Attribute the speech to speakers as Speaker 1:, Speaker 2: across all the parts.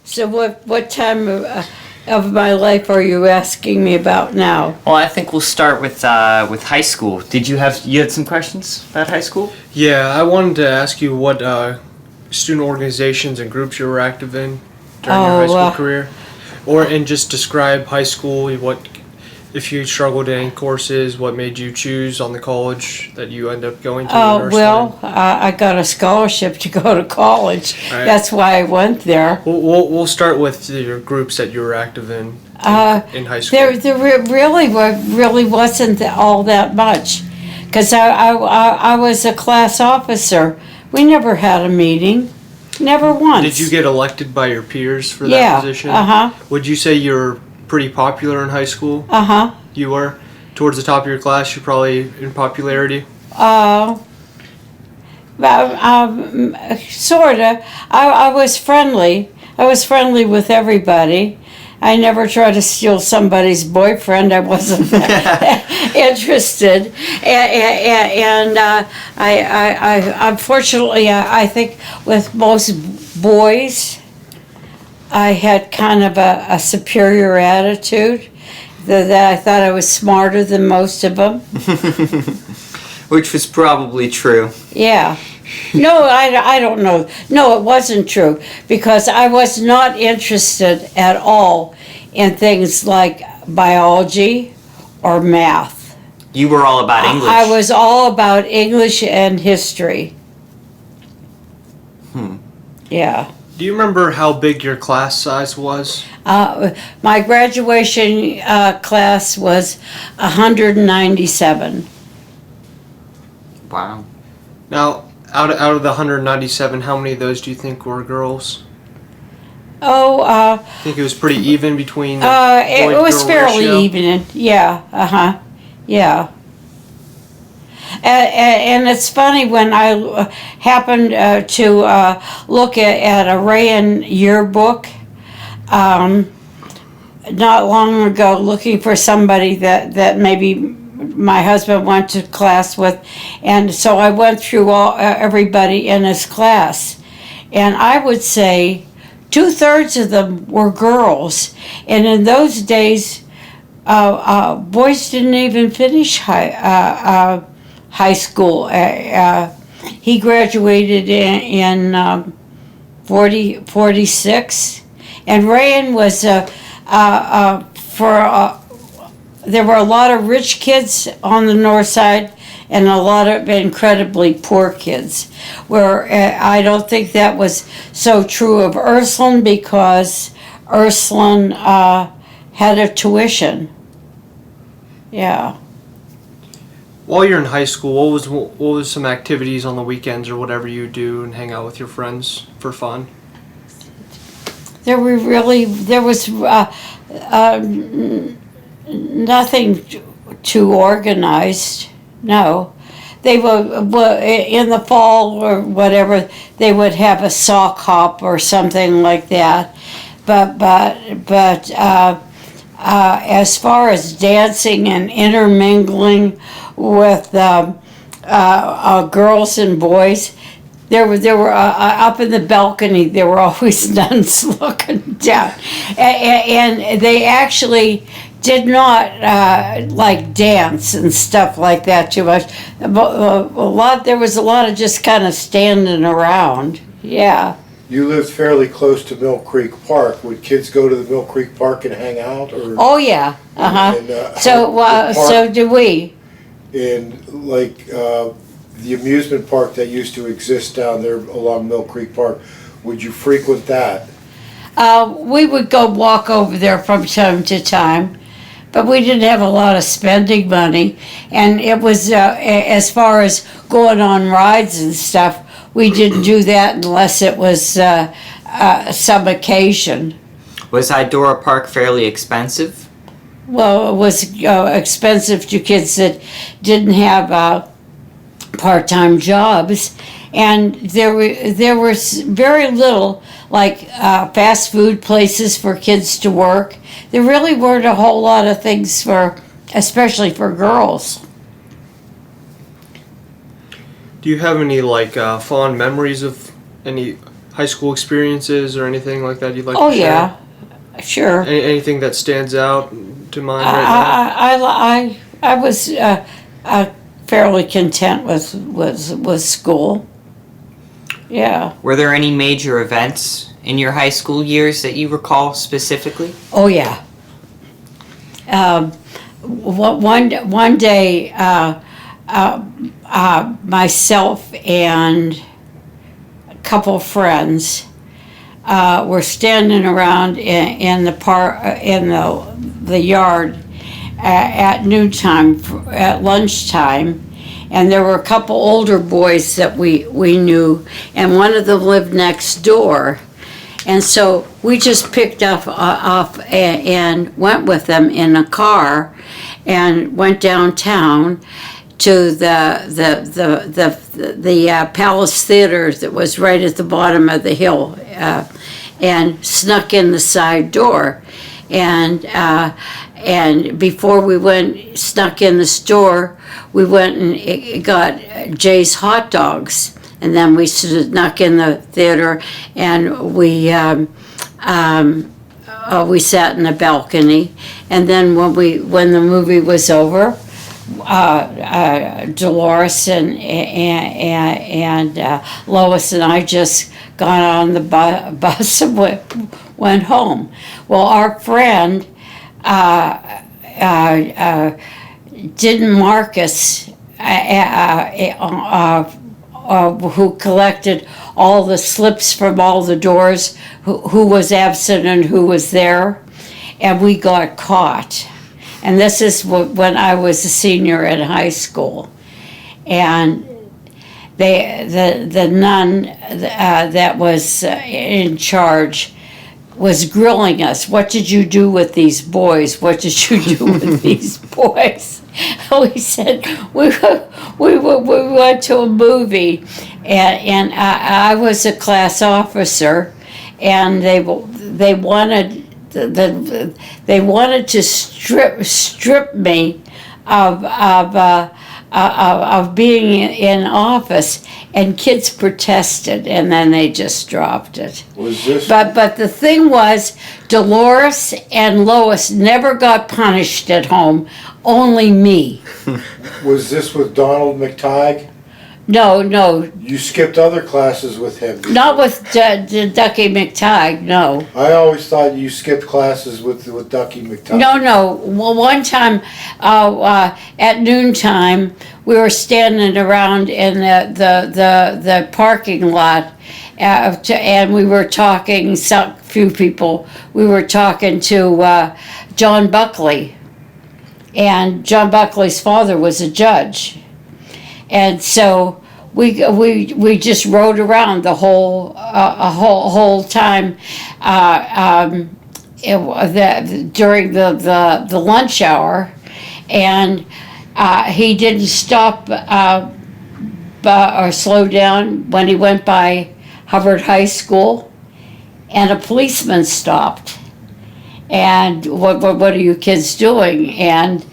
Speaker 1: So what time of my life are you asking me about now?
Speaker 2: Well, I think we'll start with high school. You had some questions about high school?
Speaker 3: Yeah, I wanted to ask you what student organizations and groups you were active in during your high school career, and just describe high school. What if you struggled in any courses? What made you choose on the college that you end up going to?
Speaker 1: I got a scholarship to go to college.
Speaker 3: Right.
Speaker 1: That's why I went there.
Speaker 3: We'll start with your groups that you were active in high school.
Speaker 1: There really wasn't all that much, because I was a class officer. We never had a meeting, never once.
Speaker 3: Did you get elected by your peers for that position? Would you say you were pretty popular in high school? You were? Towards the top of your class, you're probably in popularity?
Speaker 1: Sorta. I was friendly. I was friendly with everybody. I never tried to steal somebody's boyfriend. I wasn't interested. And I unfortunately, I think with most boys, I had kind of a superior attitude, that I thought I was smarter than most of them.
Speaker 2: Which was probably true.
Speaker 1: Yeah. No, I don't know. No, it wasn't true, because I was not interested at all in things like biology or math.
Speaker 2: You were all about English.
Speaker 1: I was all about English and history. Yeah.
Speaker 3: Do you remember how big your class size was?
Speaker 1: My graduation class was 197.
Speaker 2: Wow.
Speaker 3: Now, out of the 197, how many of those do you think were girls?
Speaker 1: I
Speaker 3: think it was pretty even between the
Speaker 1: it was fairly
Speaker 3: ratio?
Speaker 1: even. Yeah. Yeah. And it's funny, when I happened to look at a Rayan yearbook not long ago, looking for somebody that maybe my husband went to class with, and so I went through everybody in his class, and I would say 2/3 of them were girls, and in those days, boys didn't even finish high school. He graduated in 46, and Rayan was there were a lot of rich kids on the north side and a lot of incredibly poor kids, where I don't think that was so true of Ursuline, because Ursuline had a tuition. Yeah.
Speaker 3: While you're in high school, what was some activities on the weekends or whatever you do and hang out with your friends for fun?
Speaker 1: There was nothing too organized. No, they were in the fall or whatever. They would have a sock hop or something like that. But as far as dancing and intermingling with girls and boys, there were up in the balcony. There were always nuns looking down, and they actually did not like dance and stuff like that too much. There was a lot of just kind of standing around. Yeah.
Speaker 4: You lived fairly close to Mill Creek Park. Would kids go to the Mill Creek Park and hang out? Or
Speaker 1: Oh yeah. So do we.
Speaker 4: In the amusement park that used to exist down there along Mill Creek Park, would you frequent that?
Speaker 1: We would go walk over there from time to time, but we didn't have a lot of spending money, and it was as far as going on rides and stuff, we didn't do that unless it was some occasion.
Speaker 2: Was Idora Park fairly expensive?
Speaker 1: Well, it was expensive to kids that didn't have part-time jobs, and there was very little like fast food places for kids to work. There really weren't a whole lot of things especially for girls.
Speaker 3: Do you have any fond memories of any high school experiences or anything like that you'd like
Speaker 1: Oh,
Speaker 3: to share?
Speaker 1: yeah, sure.
Speaker 3: Anything that stands out to mind right now?
Speaker 1: I was fairly content with school. Yeah.
Speaker 2: Were there any major events in your high school years that you recall specifically?
Speaker 1: Oh, yeah. One day, myself and a couple of friends were standing around in the park in the yard at noontime, at lunchtime, and there were a couple older boys that we knew, and one of them lived next door. And so we just picked up and went with them in a car and went downtown to the Palace Theater that was right at the bottom of the hill, and snuck in the side door. And before we snuck in the store, we went and got Jay's hot dogs. And then we snuck in the theater, and we sat in the balcony. And then when the movie was over, Dolores and Lois and I just got on the bus and went home. Well, our friend didn't Marcus. Who collected all the slips from all the doors, who was absent and who was there, and we got caught. And this is when I was a senior in high school, and the nun that was in charge was grilling us. What did you do with these boys? What did you do with these boys? We said we went to a movie, and I was a class officer, and they wanted to strip me of being in office, and kids protested, and then they just dropped it.
Speaker 4: Was this?
Speaker 1: But the thing was, Dolores and Lois never got punished at home, only me.
Speaker 4: Was this with Donald McTighe?
Speaker 1: No,
Speaker 4: You skipped other classes with him.
Speaker 1: not with Ducky McTighe, no.
Speaker 4: I always thought you skipped classes with Ducky McTighe.
Speaker 1: No. Well, one time at noontime, we were standing around in the parking lot, and we were talking. Some few people. We were talking to John Buckley, and John Buckley's father was a judge, and so we just rode around the whole time. During the lunch hour, and he didn't stop or slow down when he went by Hubbard High School, and a policeman stopped. And what are you kids doing? And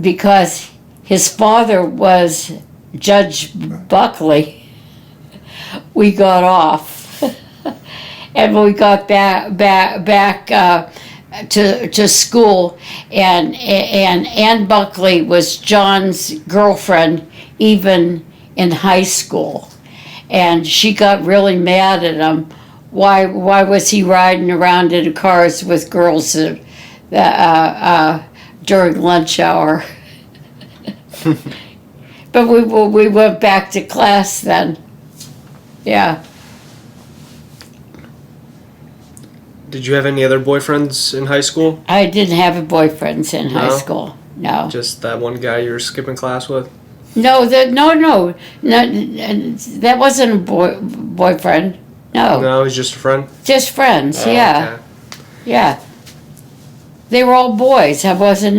Speaker 1: because his father was Judge Buckley, we got off. And we got back to school, and Ann Buckley was John's girlfriend even in high school, and she got really mad at him. Why was he riding around in cars with girls during lunch hour? But we went back to class then. Yeah.
Speaker 3: Did you have any other boyfriends in high school?
Speaker 1: I didn't have boyfriends in high
Speaker 3: No?
Speaker 1: school. No.
Speaker 3: Just that one guy you were skipping class with?
Speaker 1: No, that wasn't a boyfriend. No.
Speaker 3: No, he's just a friend?
Speaker 1: Just friends.
Speaker 3: Oh,
Speaker 1: yeah.
Speaker 3: okay.
Speaker 1: Yeah. They were all boys. I wasn't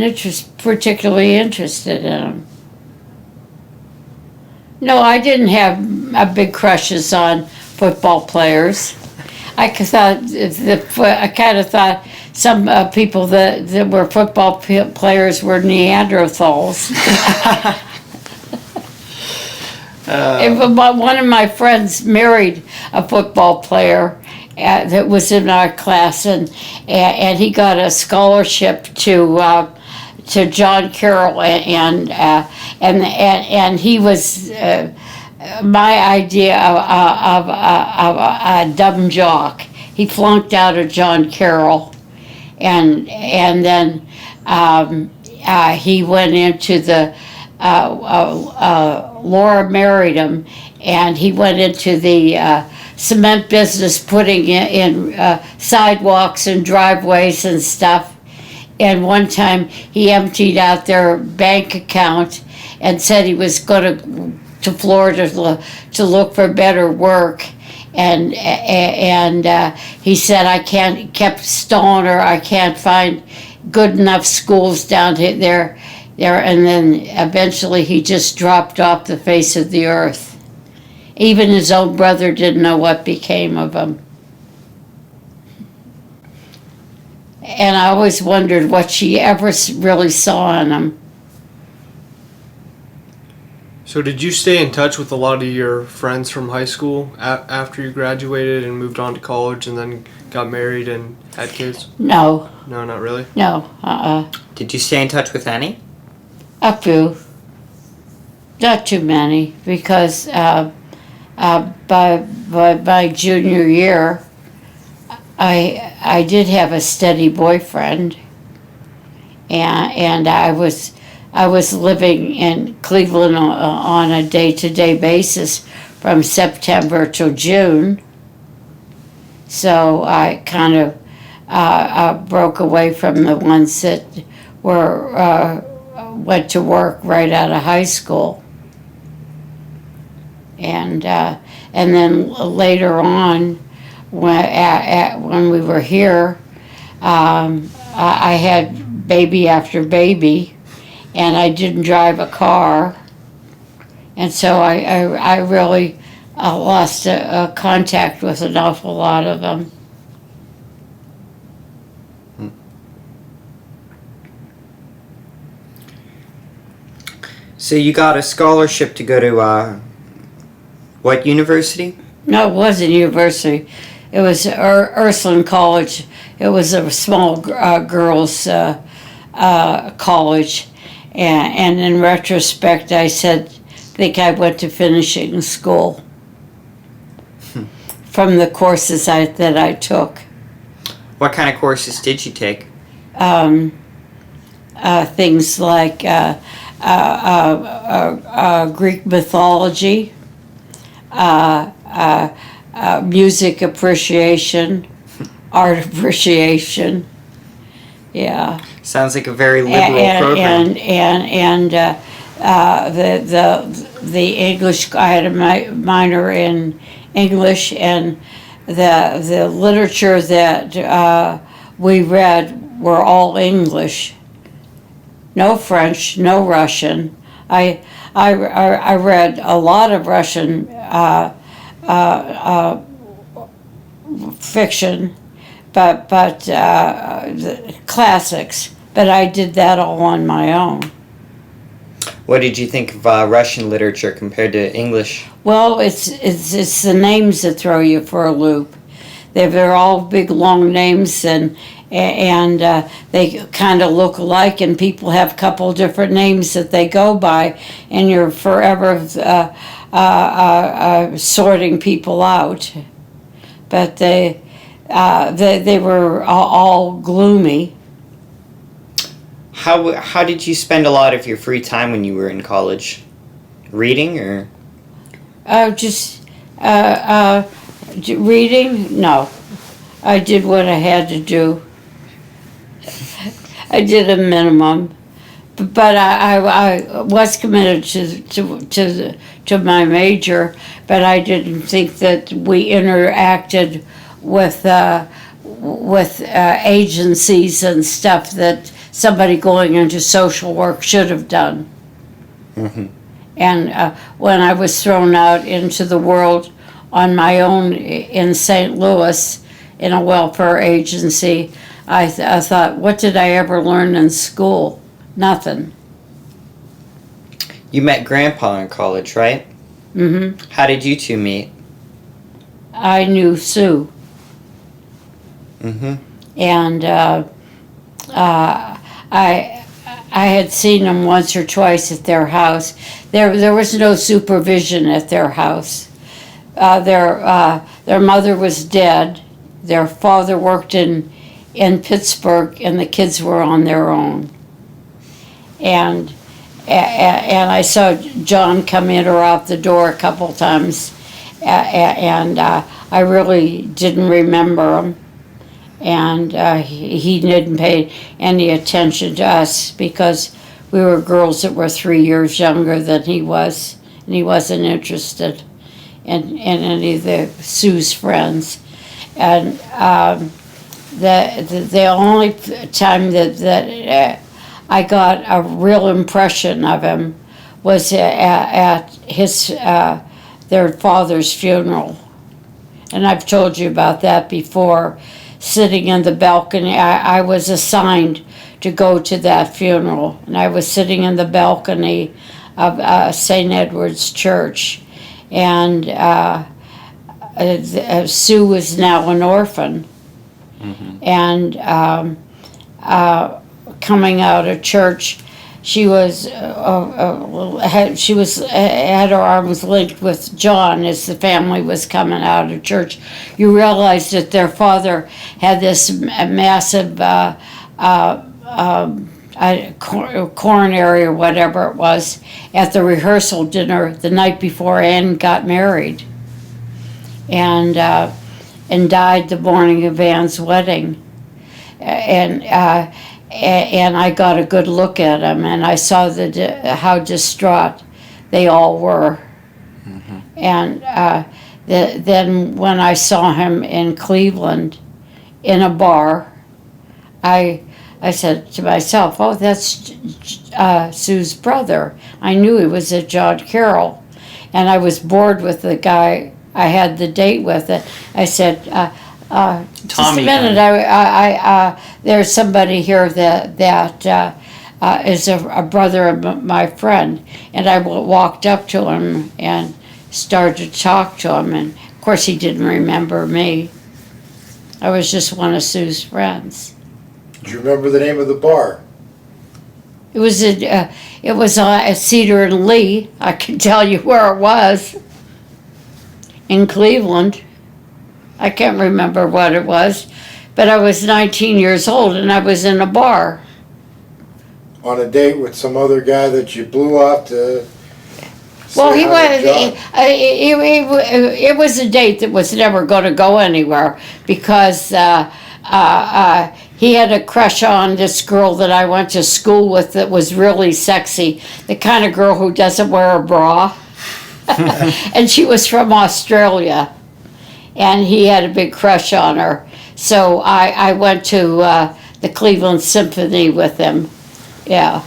Speaker 1: particularly interested in them. No, I didn't have big crushes on football players. I kind of thought some people that were football players were Neanderthals. One of my friends married a football player that was in our class, and he got a scholarship to John Carroll, and he was my idea of a dumb jock. He flunked out of John Carroll, and then he went into the Laura married him, and he went into the cement business, putting in sidewalks and driveways and stuff. And one time he emptied out their bank account and said he was going to Florida to look for better work. And he said, kept stalling her, I can't find good enough schools down there. And then eventually he just dropped off the face of the earth. Even his own brother didn't know what became of him. And I always wondered what she ever really saw in him.
Speaker 3: So did you stay in touch with a lot of your friends from high school after you graduated and moved on to college and then got married and had kids?
Speaker 1: No.
Speaker 3: No, not really?
Speaker 1: No,
Speaker 2: Did you stay in touch with any?
Speaker 1: A few. Not too many, because by my junior year, I did have a steady boyfriend, and I was living in Cleveland on a day-to-day basis from September till June. So I kind of broke away from the ones that went to work right out of high school. And then later on, when we were here, I had baby after baby, and I didn't drive a car, and so I really lost a contact with an awful lot of them.
Speaker 2: So you got a scholarship to go to what university?
Speaker 1: No, it wasn't university. It was Ursuline College. It was a small girls' college. And in retrospect, I think I went to finishing school from the courses that I took.
Speaker 2: What kind of courses did you take?
Speaker 1: Things like Greek mythology, music appreciation, art appreciation. Yeah.
Speaker 2: Sounds like a very liberal program.
Speaker 1: And the English. I had a minor in English, and the literature that we read were all English. No French, no Russian. I read a lot of Russian fiction, but the classics. But I did that all on my own.
Speaker 2: What did you think of Russian literature compared to English?
Speaker 1: Well, it's the names that throw you for a loop. They're all big long names, and they kind of look alike, and people have a couple different names that they go by, and you're forever sorting people out. But they were all gloomy.
Speaker 2: How did you spend a lot of your free time when you were in college? Reading or?
Speaker 1: Just reading? No. I did what I had to do. I did a minimum. But I was committed to my major, but I didn't think that we interacted with agencies and stuff that somebody going into social work should have done.
Speaker 2: Mm-hmm.
Speaker 1: And when I was thrown out into the world on my own in St. Louis in a welfare agency, I thought, what did I ever learn in school? Nothing.
Speaker 2: You met Grandpa in college, right?
Speaker 1: Mm-hmm.
Speaker 2: How did you two meet?
Speaker 1: I knew Sue.
Speaker 2: Mm-hmm.
Speaker 1: And I had seen them once or twice at their house. There was no supervision at their house. Their mother was dead. Their father worked in Pittsburgh, and the kids were on their own. And I saw John come in or out the door a couple times, and I really didn't remember him. And he didn't pay any attention to us because we were girls that were 3 years younger than he was, and he wasn't interested in any of the Sue's friends. And the only time that I got a real impression of him was at his their father's funeral, and I've told you about that before. Sitting in the balcony, I was assigned to go to that funeral, and I was sitting in the balcony of St. Edward's Church, and Sue was now an orphan, and coming out of church, she had her arms linked with John as the family was coming out of church. You realized that their father had this massive coronary or whatever it was at the rehearsal dinner the night before Anne got married, and died the morning of Anne's wedding, and I got a good look at him, and I saw how distraught they all were. And then when I saw him in Cleveland in a bar, I said to myself, "Oh, that's Sue's brother." I knew he was a John Carroll, and I was bored with the guy I had the date with. I said, just a minute, there's somebody here that is a brother of my friend. And I walked up to him and started to talk to him, and of course he didn't remember me. I was just one of Sue's friends.
Speaker 4: Do you remember the name of the bar?
Speaker 1: It was at Cedar and Lee. I can tell you where it was. In Cleveland. I can't remember what it was, but I was 19 years old and I was in a bar.
Speaker 4: On a date with some other guy that you blew off to
Speaker 1: Well,
Speaker 4: say
Speaker 1: he
Speaker 4: hi to
Speaker 1: was.
Speaker 4: John?
Speaker 1: It was a date that was never going to go anywhere because he had a crush on this girl that I went to school with that was really sexy, the kind of girl who doesn't wear a bra, and she was from Australia, and he had a big crush on her. So I went to the Cleveland Symphony with him. Yeah.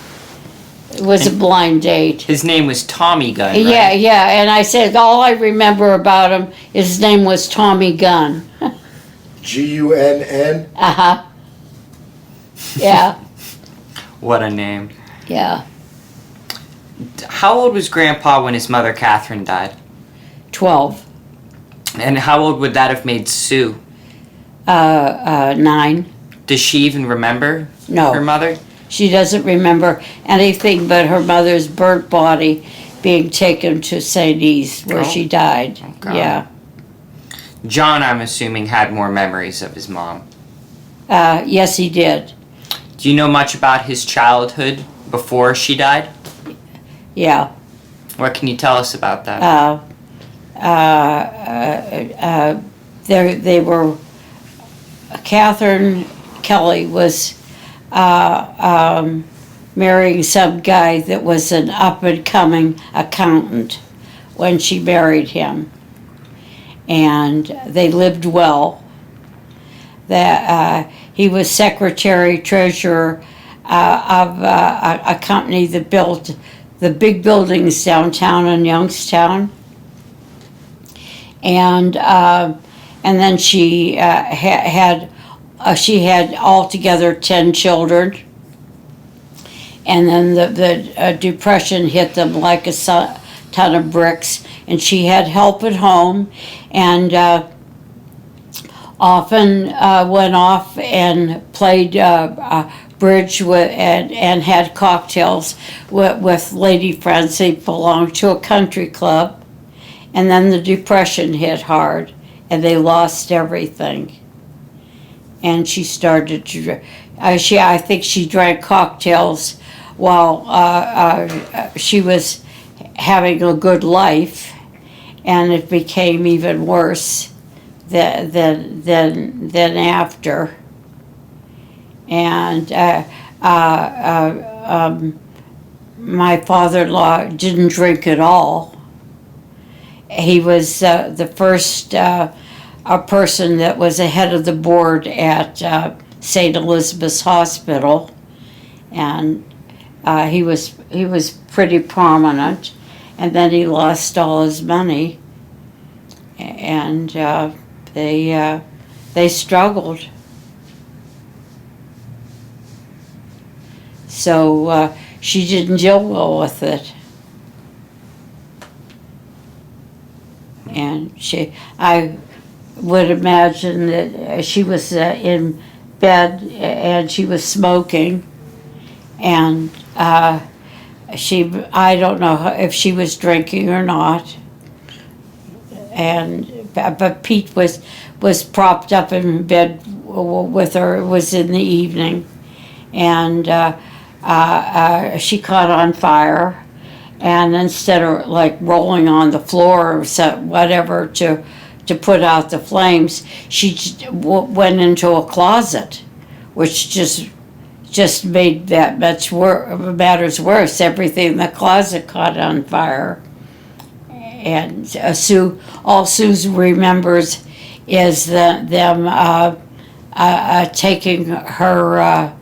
Speaker 1: It was a blind date.
Speaker 2: His name was Tommy Gunn, right?
Speaker 1: Yeah, and I said all I remember about him, his name was Tommy Gunn.
Speaker 4: Gunn?
Speaker 1: Uh-huh. Yeah,
Speaker 2: What a name.
Speaker 1: yeah.
Speaker 2: How old was Grandpa when his mother Catherine died?
Speaker 1: 12.
Speaker 2: And how old would that have made Sue?
Speaker 1: 9.
Speaker 2: Does she even remember
Speaker 1: No.
Speaker 2: her mother?
Speaker 1: She doesn't remember anything but her mother's burnt body being taken to St. East where she died.
Speaker 2: Oh, God.
Speaker 1: Yeah.
Speaker 2: John, I'm assuming, had more memories of his mom.
Speaker 1: Yes, he did.
Speaker 2: Do you know much about his childhood before she died?
Speaker 1: Yeah.
Speaker 2: What can you tell us about that?
Speaker 1: They were. Catherine Kelly was marrying some guy that was an up-and-coming accountant when she married him, and they lived well. That he was secretary treasurer of a company that built the big buildings downtown in Youngstown, and then she had altogether 10 children, and then the depression hit them like a ton of bricks, and she had help at home, and often went off and played bridge and had cocktails with lady friends. They belonged to a country club, and then the Depression hit hard, and they lost everything. And she started to, I think she drank cocktails while she was having a good life, and it became even worse than after. And my father-in-law didn't drink at all. He was the first a person that was ahead of the board at St. Elizabeth's Hospital, and he was pretty prominent. And then he lost all his money, and they struggled. So she didn't deal well with it. And I would imagine that she was in bed and she was smoking, and I don't know if she was drinking or not. But Pete was propped up in bed with her. It was in the evening, and she caught on fire, and instead of like rolling on the floor or whatever to put out the flames, she went into a closet, which just made that much matters worse. Everything in the closet caught on fire. And all Sue remembers is them taking her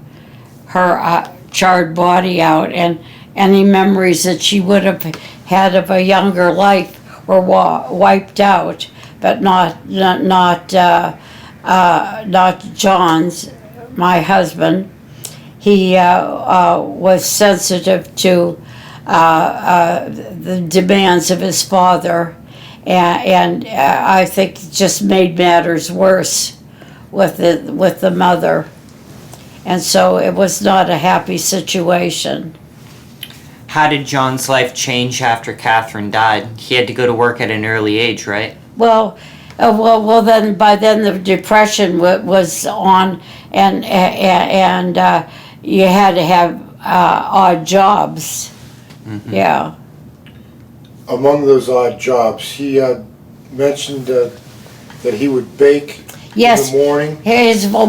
Speaker 1: charred body out, and any memories that she would have had of a younger life were wiped out, but not John's, my husband. He was sensitive to the demands of his father, and I think it just made matters worse with the mother, and so it was not a happy situation.
Speaker 2: How did John's life change after Catherine died? He had to go to work at an early age, right?
Speaker 1: Well, then by then the Depression was on, and you had to have odd jobs. Mm-hmm. Yeah.
Speaker 4: Among those odd jobs, he mentioned that he would bake
Speaker 1: yes,
Speaker 4: in the morning.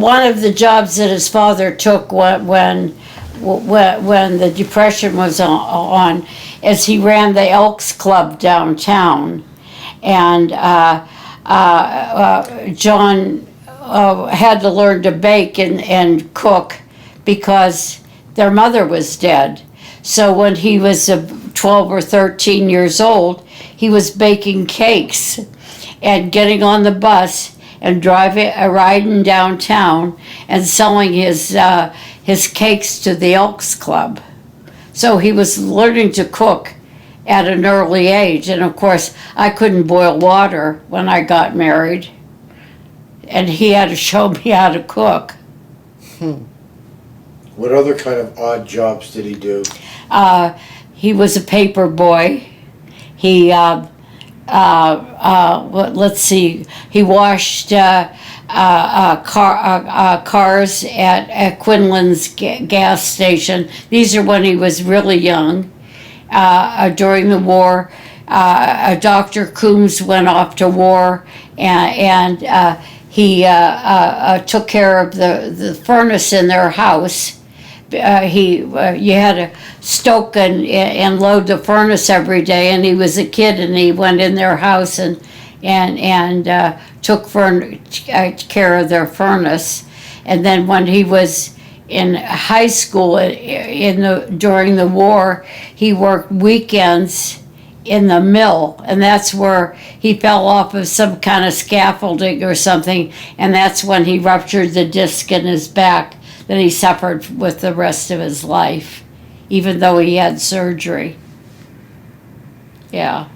Speaker 1: One of the jobs that his father took when the Depression was on is he ran the Elks Club downtown, and John had to learn to bake and cook because their mother was dead. So when he was 12 or 13 years old, he was baking cakes and getting on the bus and riding downtown and selling his cakes to the Elks Club. So he was learning to cook at an early age. And of course, I couldn't boil water when I got married, and he had to show me how to cook.
Speaker 4: What other kind of odd jobs did he do?
Speaker 1: He was a paper boy. He let's see. He washed cars at Quinlan's gas station. These are when he was really young. During the war, Dr. Coombs went off to war, and he took care of the furnace in their house. You had to stoke and load the furnace every day, and he was a kid, and he went in their house and took care of their furnace. And then when he was in high school during the war, he worked weekends in the mill, and that's where he fell off of some kind of scaffolding or something, and that's when he ruptured the disc in his back that he suffered with the rest of his life, even though he had surgery. Yeah.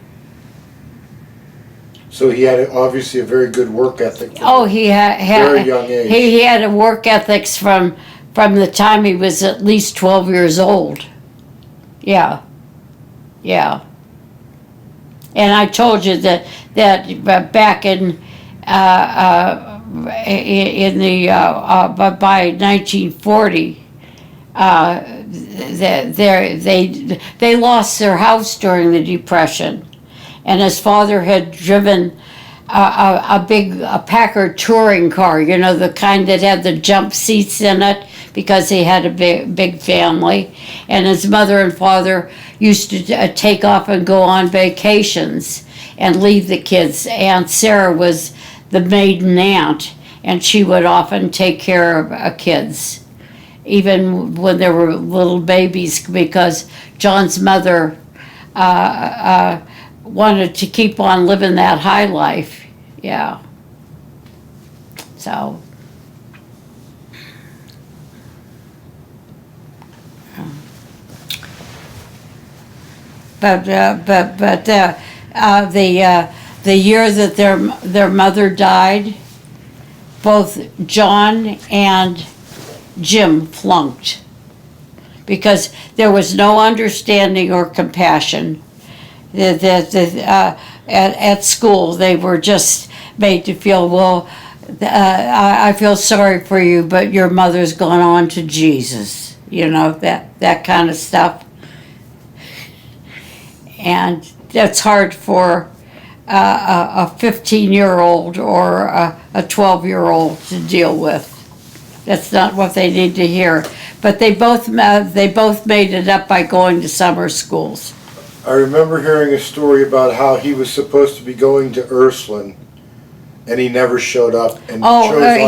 Speaker 4: So he had obviously a very good work ethic.
Speaker 1: Oh, he had
Speaker 4: Very young age.
Speaker 1: He had a work ethics from the time he was at least 12 years old. Yeah, yeah. And I told you that back in the by 1940. They lost their house during the Depression, and his father had driven a big Packard touring car, you know, the kind that had the jump seats in it, because he had a big family, and his mother and father used to take off and go on vacations and leave the kids. Aunt Sarah was the maiden aunt, and she would often take care of kids, even when there were little babies, because John's mother wanted to keep on living that high life. Yeah. So. But the year that their mother died, both John and Jim flunked, because there was no understanding or compassion. At school, they were just made to feel, well, I feel sorry for you, but your mother's gone on to Jesus, you know, that kind of stuff. And that's hard for a 15-year-old or a 12-year-old to deal with. That's not what they need to hear. But they both made it up by going to summer schools.
Speaker 4: I remember hearing a story about how he was supposed to be going to Ursuline, and he never showed up. And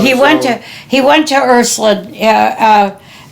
Speaker 1: he went to Ursuline,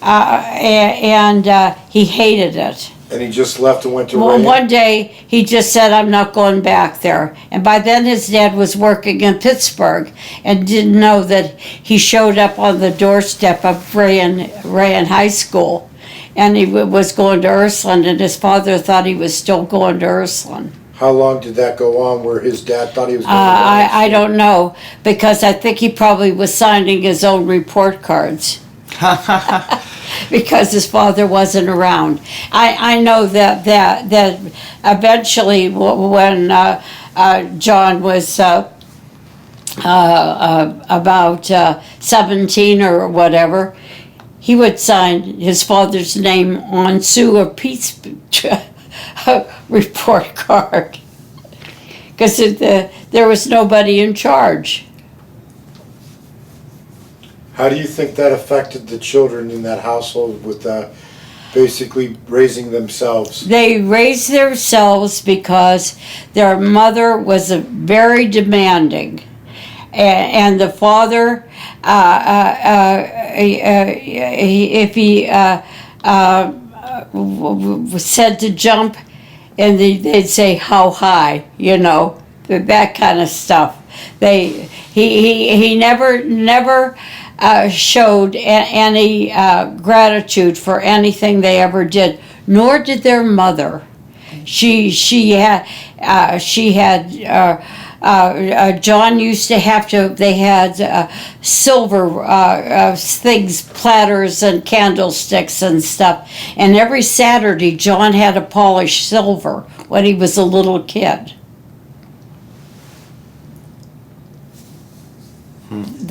Speaker 1: and he hated it.
Speaker 4: And he just left and went to
Speaker 1: Well,
Speaker 4: Reagan?
Speaker 1: one day he just said, "I'm not going back there." And by then his dad was working in Pittsburgh and didn't know that he showed up on the doorstep of Rayan High School, and he was going to Ursuline, and his father thought he was still going to Ursuline.
Speaker 4: How long did that go on where his dad thought he was going to
Speaker 1: I don't know, because I think he probably was signing his own report cards. Because his father wasn't around. I know that eventually when John was about 17 or whatever, he would sign his father's name on Sue or Pete's report card, because there was nobody in charge.
Speaker 4: How do you think that affected the children in that household with basically raising themselves?
Speaker 1: They raised themselves because their mother was very demanding, and the father, if he was said to jump, and they'd say how high, you know, that kind of stuff. He never showed any gratitude for anything they ever did, nor did their mother. She had John used to have to. They had silver things, platters and candlesticks and stuff. And every Saturday, John had to polish silver when he was a little kid. And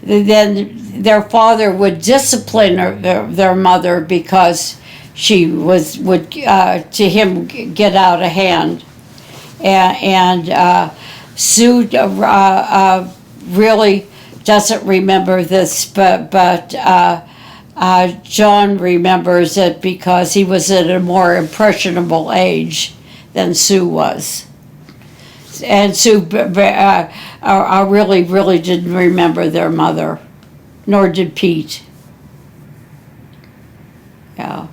Speaker 1: then their father would discipline their mother because she would to him get out of hand, and Sue really doesn't remember this, but John remembers it because he was at a more impressionable age than Sue was. And Sue really didn't remember their mother, nor did Pete. Yeah.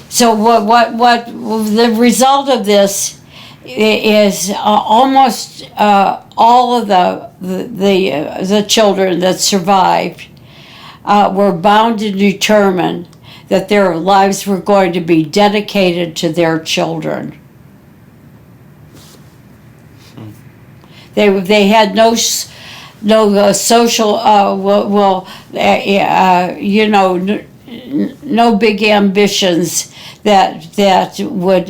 Speaker 1: So what the result of this is almost all of the children that survived were bound and determined that their lives were going to be dedicated to their children. They had no social no big ambitions that would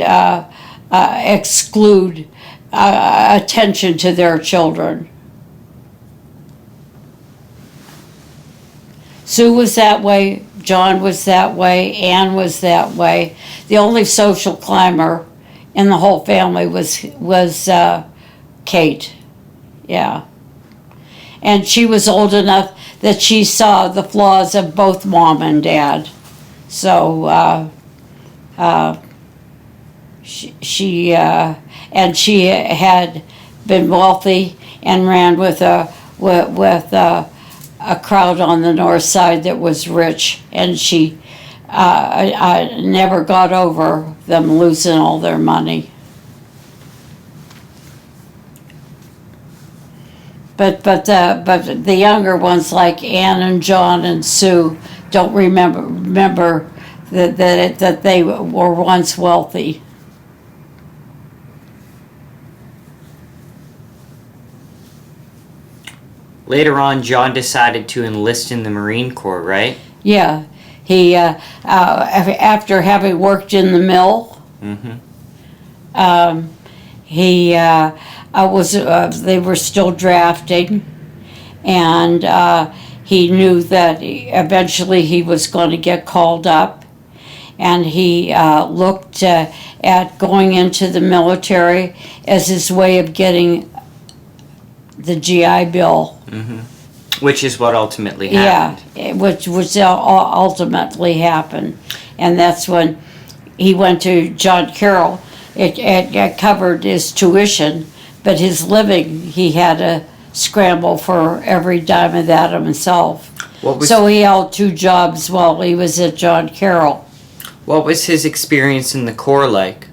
Speaker 1: exclude attention to their children. Sue was that way, John was that way, Ann was that way. The only social climber in the whole family was Kate. Yeah. And she was old enough that she saw the flaws of both mom and dad. So she had been wealthy and ran with a crowd on the north side that was rich, and she never got over them losing all their money. But the younger ones like Ann and John and Sue don't remember that they were once wealthy.
Speaker 2: Later on, John decided to enlist in the Marine Corps, right?
Speaker 1: Yeah, he after having worked in the mill, he they were still drafting, and he knew that eventually he was going to get called up, and he looked at going into the military as his way of getting the GI Bill.
Speaker 2: Which is what ultimately happened.
Speaker 1: Yeah, which ultimately happened. And that's when he went to John Carroll. It covered his tuition, but his living, he had to scramble for every dime of that himself. So he held 2 jobs while he was at John Carroll.
Speaker 2: What was his experience in the Corps like?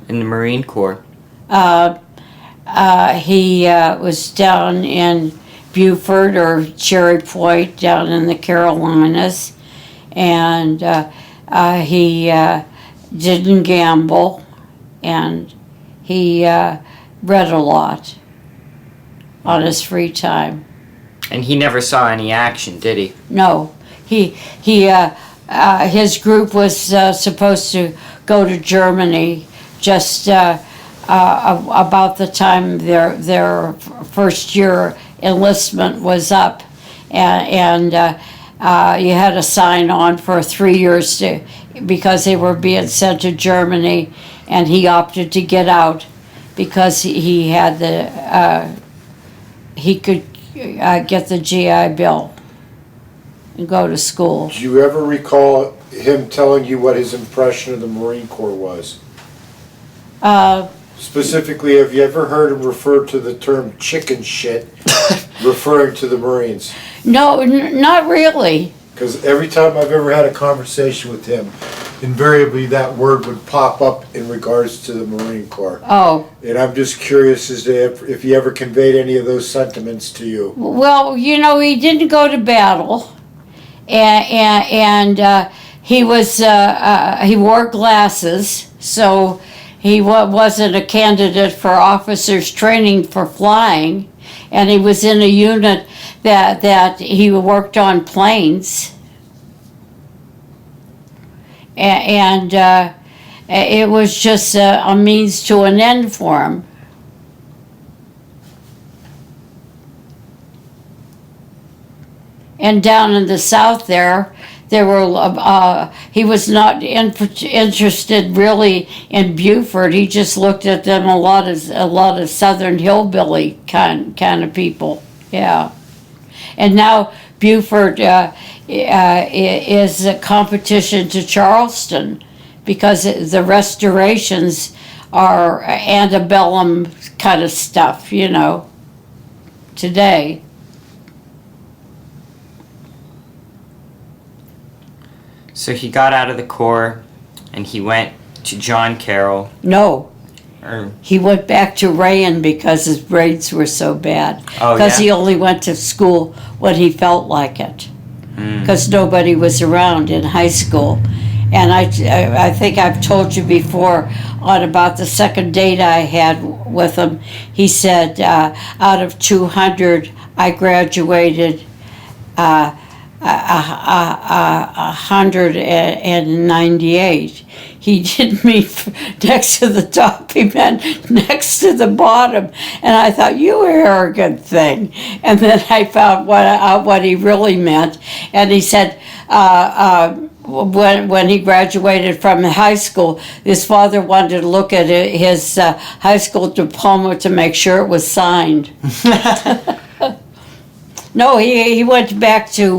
Speaker 2: In the Marine Corps?
Speaker 1: He was down in Beaufort or Cherry Point down in the Carolinas, and he didn't gamble, and he read a lot on his free time.
Speaker 2: And he never saw any action, did he?
Speaker 1: No, his group was supposed to go to Germany just about the time their first year enlistment was up, and you had to sign on for 3 years because they were being sent to Germany, and he opted to get out because he had he could get the GI Bill and go to school.
Speaker 4: Do you ever recall him telling you what his impression of the Marine Corps was? Specifically, have you ever heard him refer to the term chicken shit, referring to the Marines?
Speaker 1: No, not really.
Speaker 4: Because every time I've ever had a conversation with him, invariably that word would pop up in regards to the Marine Corps.
Speaker 1: Oh.
Speaker 4: And I'm just curious as to if he ever conveyed any of those sentiments to you.
Speaker 1: Well, he didn't go to battle, and he wore glasses, so he wasn't a candidate for officers training for flying, and he was in a unit that he worked on planes, and it was just a means to an end for him. And down in the South there were, he was not interested really in Beaufort. He just looked at them a lot of Southern hillbilly kind of people. Yeah. And now Beaufort is a competition to Charleston because the restorations are antebellum kind of stuff, today.
Speaker 2: So he got out of the Corps and he went to John Carroll.
Speaker 1: No. He went back to Rayen because his grades were so bad.
Speaker 2: Oh,
Speaker 1: because he only went to school when he felt like it. because nobody was around in high school. And I think I've told you before, on about the second date I had with him, he said out of 200, I graduated 198. He didn't mean next to the top, he meant next to the bottom. And I thought, you arrogant thing. And then I found what he really meant. And he said, when he graduated from high school, his father wanted to look at his high school diploma to make sure it was signed. No, he went back to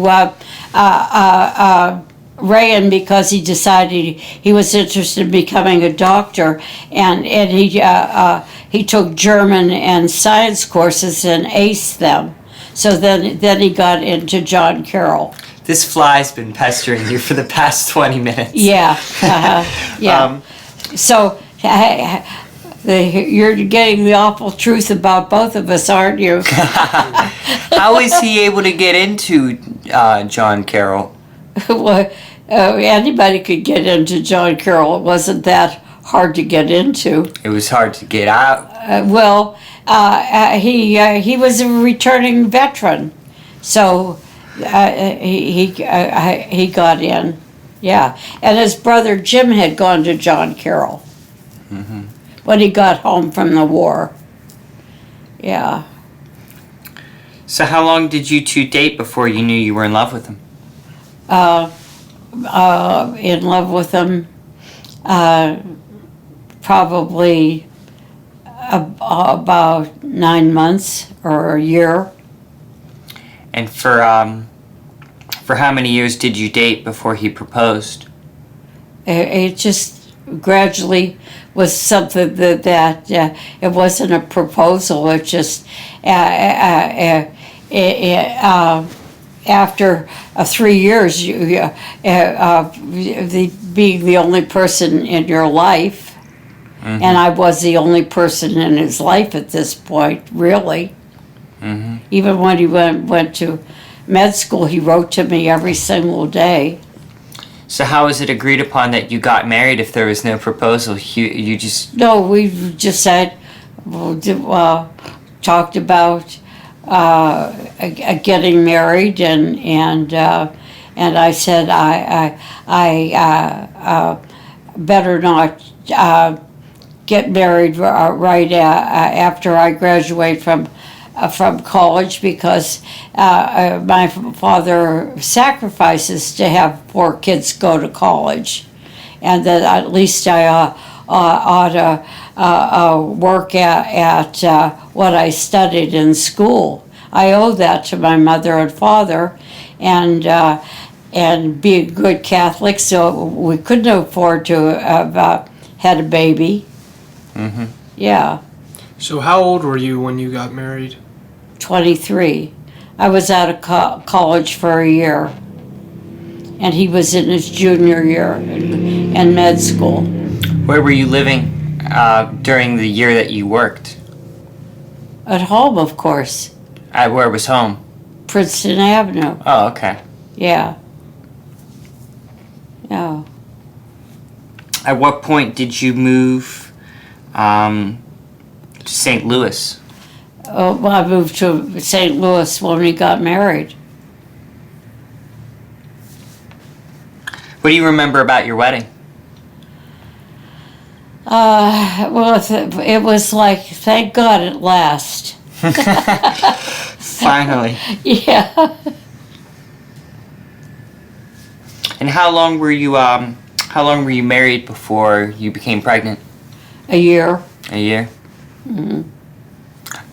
Speaker 1: Rayen because he decided he was interested in becoming a doctor, and he took German and science courses and aced them. So then he got into John Carroll.
Speaker 2: This fly's been pestering you for the past 20 minutes.
Speaker 1: Yeah, yeah. So you're getting the awful truth about both of us, aren't you?
Speaker 2: How was he able to get into John Carroll?
Speaker 1: Well, anybody could get into John Carroll. It wasn't that hard to get into.
Speaker 2: It was hard to get out.
Speaker 1: He was a returning veteran, so he got in. Yeah, and his brother Jim had gone to John Carroll when he got home from the war. Yeah.
Speaker 2: So how long did you two date before you knew you were in love with him?
Speaker 1: In love with him, probably about 9 months or a year.
Speaker 2: And for how many years did you date before he proposed?
Speaker 1: It just gradually was something that it wasn't a proposal. It just after 3 years, being the only person in your life, and I was the only person in his life at this point, really. Even when he went to med school, he wrote to me every single day.
Speaker 2: So how was it agreed upon that you got married if there was no proposal? You just...
Speaker 1: No, we just said, talked about getting married, and I said I better not get married right after I graduate from college, because my father sacrifices to have 4 kids go to college, and that at least I ought to work at what I studied in school. I owe that to my mother and father, and be a good Catholic, so we couldn't afford to have had a baby. Yeah.
Speaker 3: So how old were you when you got married?
Speaker 1: 23. I was out of college for a year, and he was in his junior year in med school.
Speaker 2: Where were you living during the year that you worked?
Speaker 1: At home, of course.
Speaker 2: Where was home?
Speaker 1: Princeton Avenue.
Speaker 2: Oh, okay.
Speaker 1: Yeah. Yeah.
Speaker 2: At what point did you move to St. Louis?
Speaker 1: Well, I moved to St. Louis when we got married.
Speaker 2: What do you remember about your wedding?
Speaker 1: Well, it was like, thank God at last.
Speaker 2: Finally.
Speaker 1: Yeah.
Speaker 2: And how long were you married before you became pregnant?
Speaker 1: A year.
Speaker 2: A year?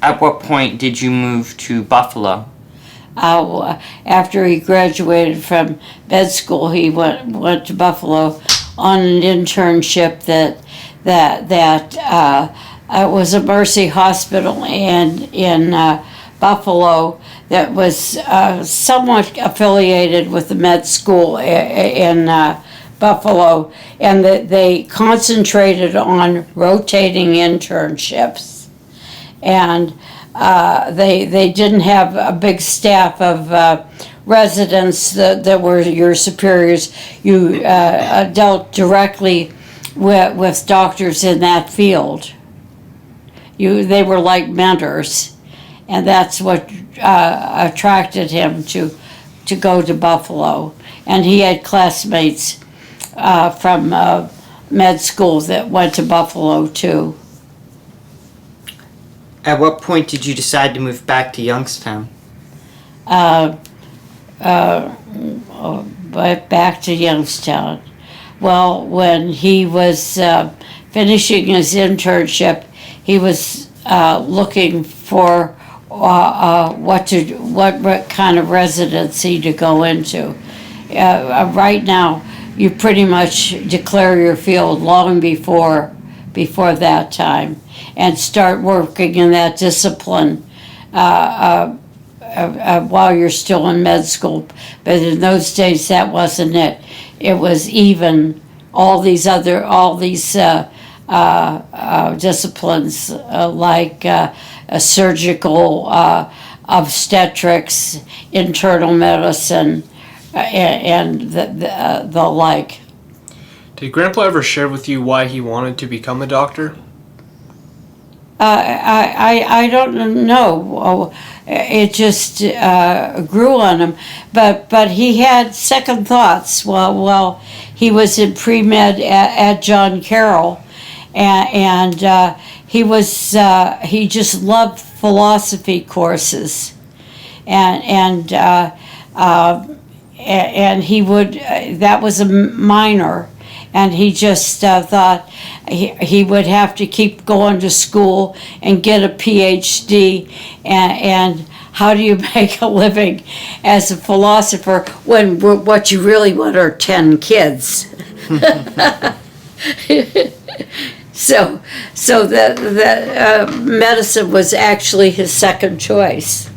Speaker 2: At what point did you move to Buffalo?
Speaker 1: After he graduated from med school, he went to Buffalo on an internship that was a Mercy hospital in Buffalo that was somewhat affiliated with the med school in Buffalo, and that they concentrated on rotating internships. And they didn't have a big staff of residents that were your superiors. You dealt directly with doctors in that field. They were like mentors, and that's what attracted him to go to Buffalo. And he had classmates from med school that went to Buffalo too.
Speaker 2: At what point did you decide to move back to Youngstown?
Speaker 1: But back to Youngstown. Well, when he was finishing his internship, he was looking for what kind of residency to go into. Right now, you pretty much declare your field long before that time, and start working in that discipline while you're still in med school. But in those days, that wasn't it. It was even all these disciplines like surgical, obstetrics, internal medicine, and the like.
Speaker 3: Did Grandpa ever share with you why he wanted to become a doctor?
Speaker 1: I don't know. It just grew on him, but he had second thoughts. Well, he was in pre-med at John Carroll, and he just loved philosophy courses, and he would that was a minor. And he just thought he would have to keep going to school and get a PhD. And how do you make a living as a philosopher when what you really want are 10 kids? So that medicine was actually his second choice.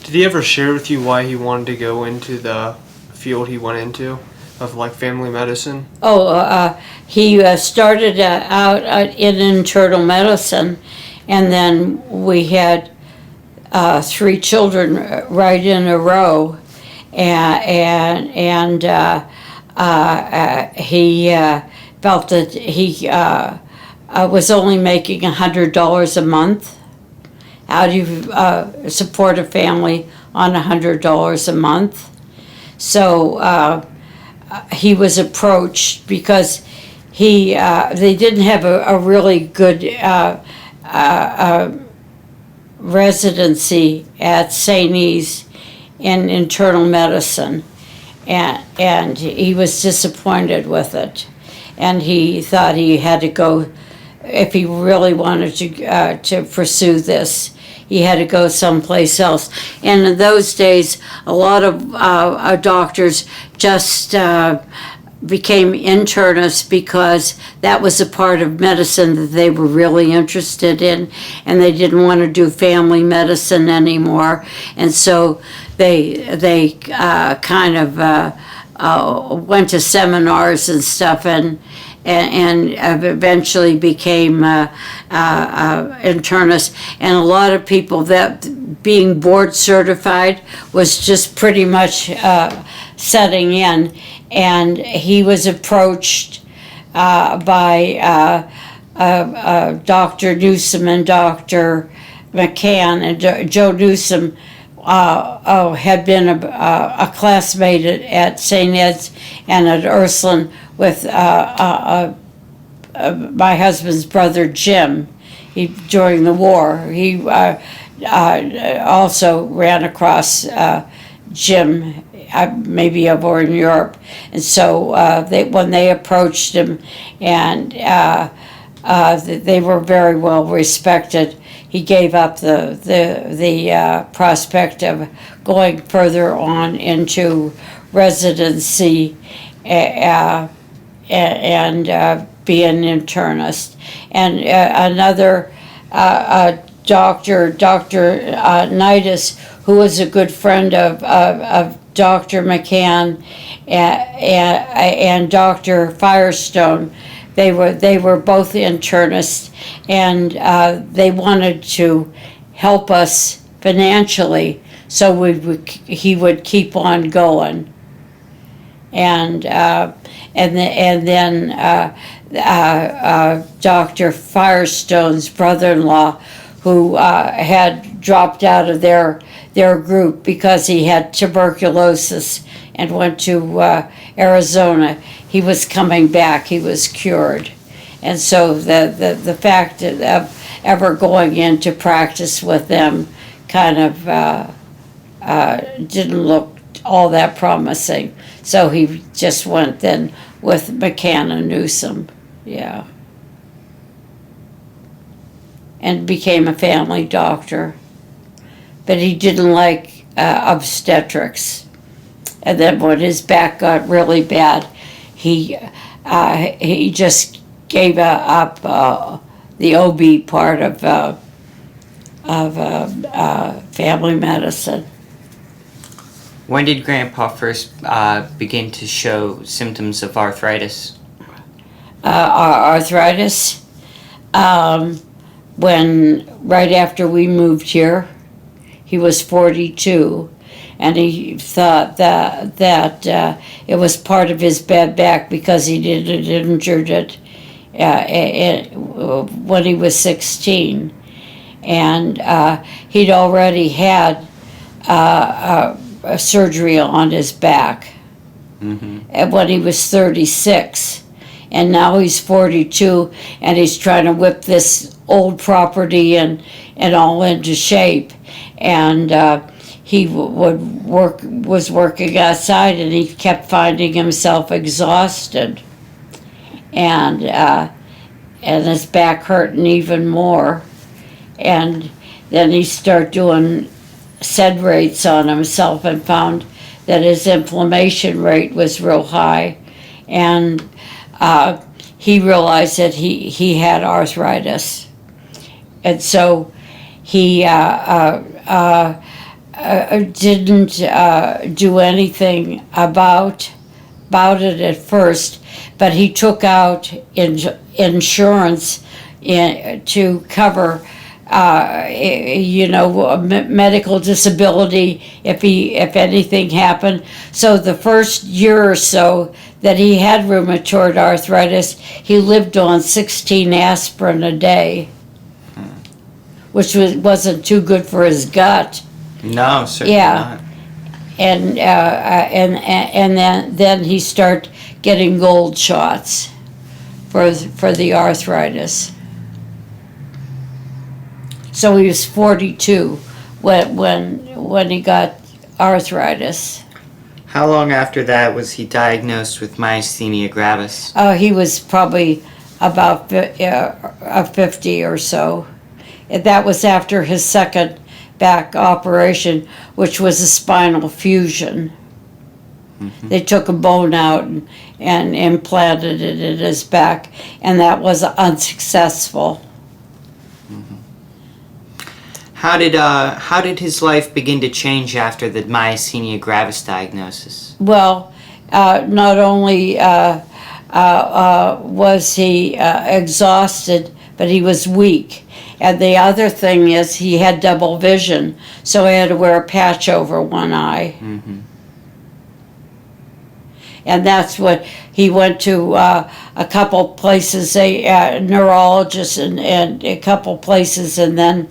Speaker 3: Did he ever share with you why he wanted to go into the field he went into of like family medicine?
Speaker 1: He started out in internal medicine, and then we had 3 children right in a row, and he felt that he was only making $100 a month. How do you support a family on $100 a month? So he was approached because they didn't have a really good residency at St. E's in internal medicine, and he was disappointed with it, and he thought he had to go. If he really wanted to pursue this, he had to go someplace else. And in those days, a lot of doctors just became internists because that was a part of medicine that they were really interested in, and they didn't want to do family medicine anymore. And so they kind of went to seminars and stuff, and eventually became internists. And a lot of people, that being board certified was just pretty much setting in. And he was approached by Dr. Newsom and Dr. McCann. And Joe Newsom had been a classmate at St. Ed's and at Ursuline with my husband's brother Jim. During the war, he also ran across Jim, maybe over in Europe, and so when they approached him, and they were very well respected. He gave up the prospect of going further on into residency and be an internist. And another Dr. Nidus, who was a good friend of Dr. McCann and Dr. Firestone, They were both internists, and they wanted to help us financially, so he would keep on going. And then Dr. Firestone's brother-in-law, who had dropped out of their group because he had tuberculosis and went to Arizona. He was coming back. He was cured. And so the fact of ever going into practice with them kind of didn't look all that promising. So he just went then with McCann Newsom. Yeah. And became a family doctor. But he didn't like obstetrics. And then when his back got really bad, he just gave up the OB part of family medicine.
Speaker 2: When did Grandpa first begin to show symptoms of arthritis?
Speaker 1: Arthritis? When right after we moved here, he was 42, and he thought that it was part of his bad back because he injured it when he was 16, and he'd already had a surgery on his back and when he was 36, and now he's 42, and he's trying to whip this old property and all into shape, and he was working outside, and he kept finding himself exhausted, and his back hurting even more, and then he started doing SED rates on himself and found that his inflammation rate was real high, and he realized that he had arthritis, and so he didn't do anything about it at first, but he took out insurance to cover medical disability if anything happened. So the first year or so that he had rheumatoid arthritis, he lived on 16 aspirin a day, which wasn't too good for his gut.
Speaker 2: No, certainly
Speaker 1: Yeah.
Speaker 2: not.
Speaker 1: And then he started getting gold shots for the arthritis. So he was 42 when he got arthritis.
Speaker 2: How long after that was he diagnosed with myasthenia gravis?
Speaker 1: He was probably about 50 or so. And that was after his second back operation, which was a spinal fusion. They took a bone out and implanted it in his back, and that was unsuccessful.
Speaker 2: How did his life begin to change after the myasthenia gravis diagnosis?
Speaker 1: Well, not only was he exhausted, but he was weak. And the other thing is he had double vision, so he had to wear a patch over one eye. And that's what he went to a couple places, a neurologist and a couple places, and then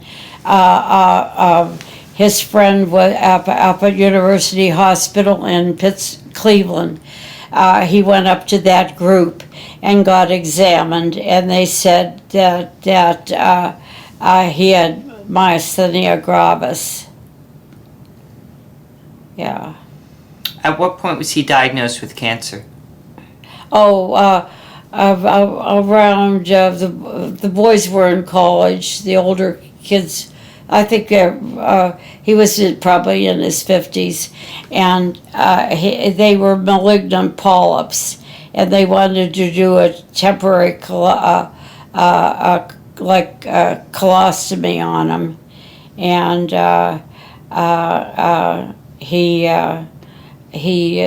Speaker 1: his friend was up at University Hospital in Cleveland. He went up to that group and got examined, and they said that he had myasthenia gravis. Yeah.
Speaker 2: At what point was he diagnosed with cancer?
Speaker 1: Around the boys were in college. The older kids, I think he was probably in his 50s, and they were malignant polyps, and they wanted to do a temporary colostomy on him, and he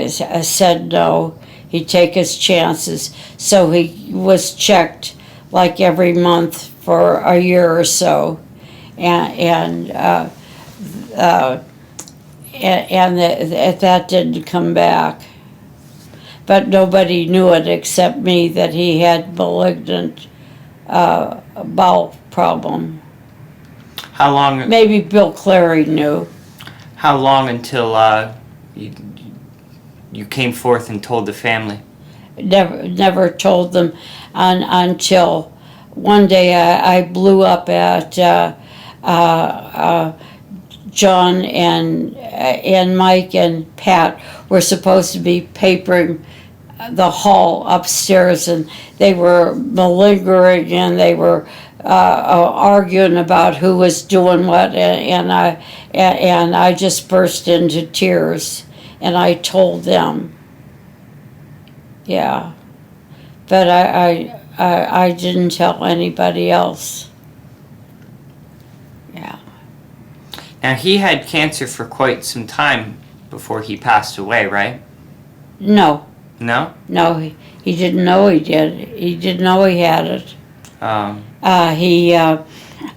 Speaker 1: said no. He'd take his chances. So he was checked like every month for a year or so, and that didn't come back. But nobody knew it except me, that he had malignant bowel problem.
Speaker 2: How long?
Speaker 1: Maybe Bill Clary knew.
Speaker 2: How long until you came forth and told the family?
Speaker 1: Never told them until one day I blew up at John and Mike and Pat were supposed to be papering the hall upstairs, and they were malingering, and they were arguing about who was doing what, and I just burst into tears, and I told them. Yeah, but I didn't tell anybody else. Yeah.
Speaker 2: Now, he had cancer for quite some time before he passed away, right?
Speaker 1: No.
Speaker 2: No?
Speaker 1: No, he didn't know he did. He didn't know he had it. He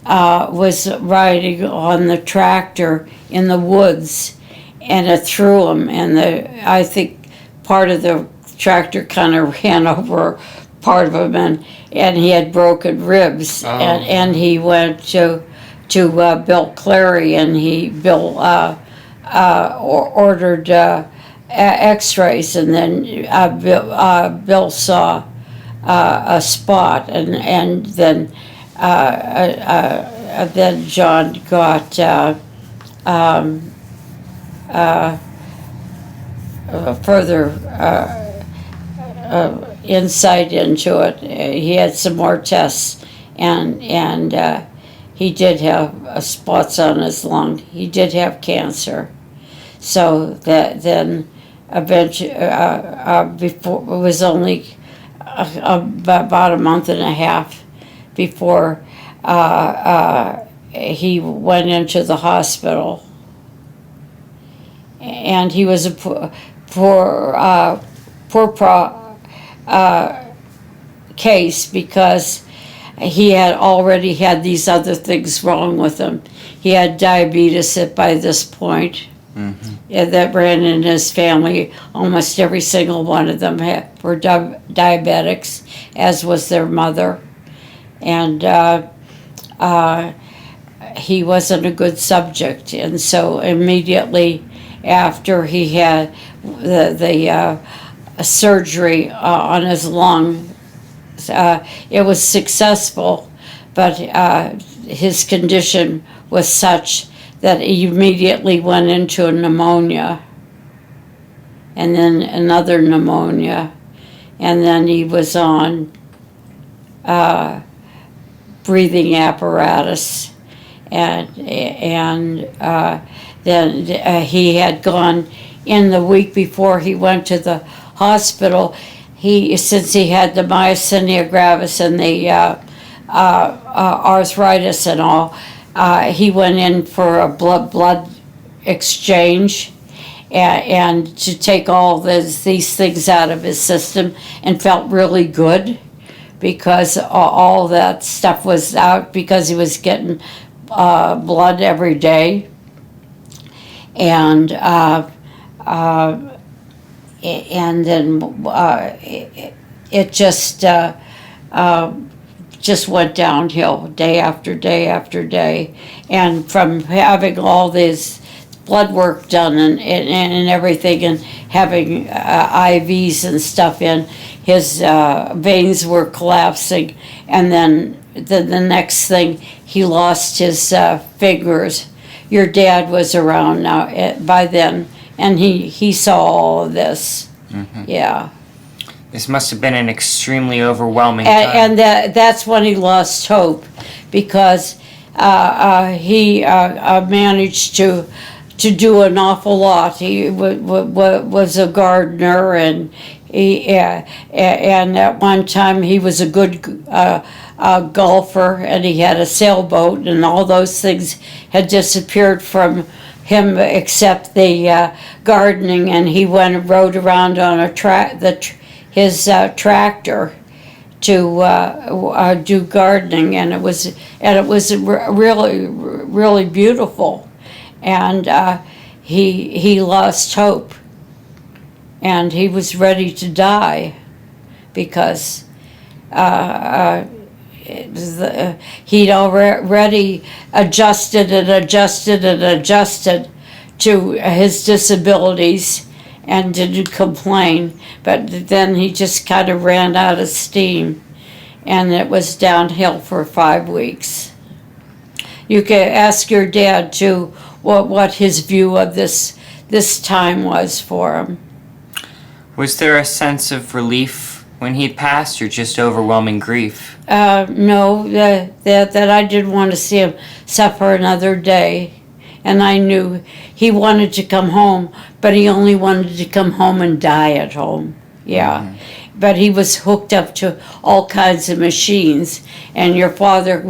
Speaker 1: was riding on the tractor in the woods, and it threw him, and I think part of the tractor kind of ran over part of him, and he had broken ribs, and he went to Bill Clary, and Bill ordered X-rays, and then Bill saw a spot, and then John got further insight into it. He had some more tests, and he did have spots on his lung. He did have cancer. So that then eventually, before, it was only about a month and a half before he went into the hospital. And he was a poor case, because he had already had these other things wrong with him. He had diabetes by this point. Mm-hmm. That ran in his family. Almost every single one of them were diabetics, as was their mother. And he wasn't a good subject. And so immediately after he had the surgery on his lung, it was successful, but his condition was such that he immediately went into a pneumonia, and then another pneumonia, and then he was on breathing apparatus, and then he had gone in the week before he went to the hospital. Since he had the myasthenia gravis and the arthritis and all, he went in for a blood exchange and to take all these things out of his system, and felt really good because all that stuff was out, because he was getting blood every day. And then it just went downhill day after day after day. And from having all this blood work done and everything, and having IVs and stuff in, his veins were collapsing. And then the next thing, he lost his fingers. Your dad was around now by then, and he saw all of this. Mm-hmm. Yeah.
Speaker 2: This must have been an extremely overwhelming time.
Speaker 1: And that's when he lost hope, because he managed to do an awful lot. He was a gardener, and and at one time he was a good golfer, and he had a sailboat, and all those things had disappeared from him except the gardening, and he went and rode around on tractor to do gardening, and it was really beautiful. And he lost hope, and he was ready to die because he'd already adjusted to his disabilities and didn't complain, but then he just kind of ran out of steam, and it was downhill for 5 weeks. You can ask your dad too what his view of this time was for him.
Speaker 2: Was there a sense of relief when he'd passed, or just overwhelming grief?
Speaker 1: No, that I didn't want to see him suffer another day. And I knew he wanted to come home, but he only wanted to come home and die at home. Yeah. Mm-hmm. But he was hooked up to all kinds of machines, and your father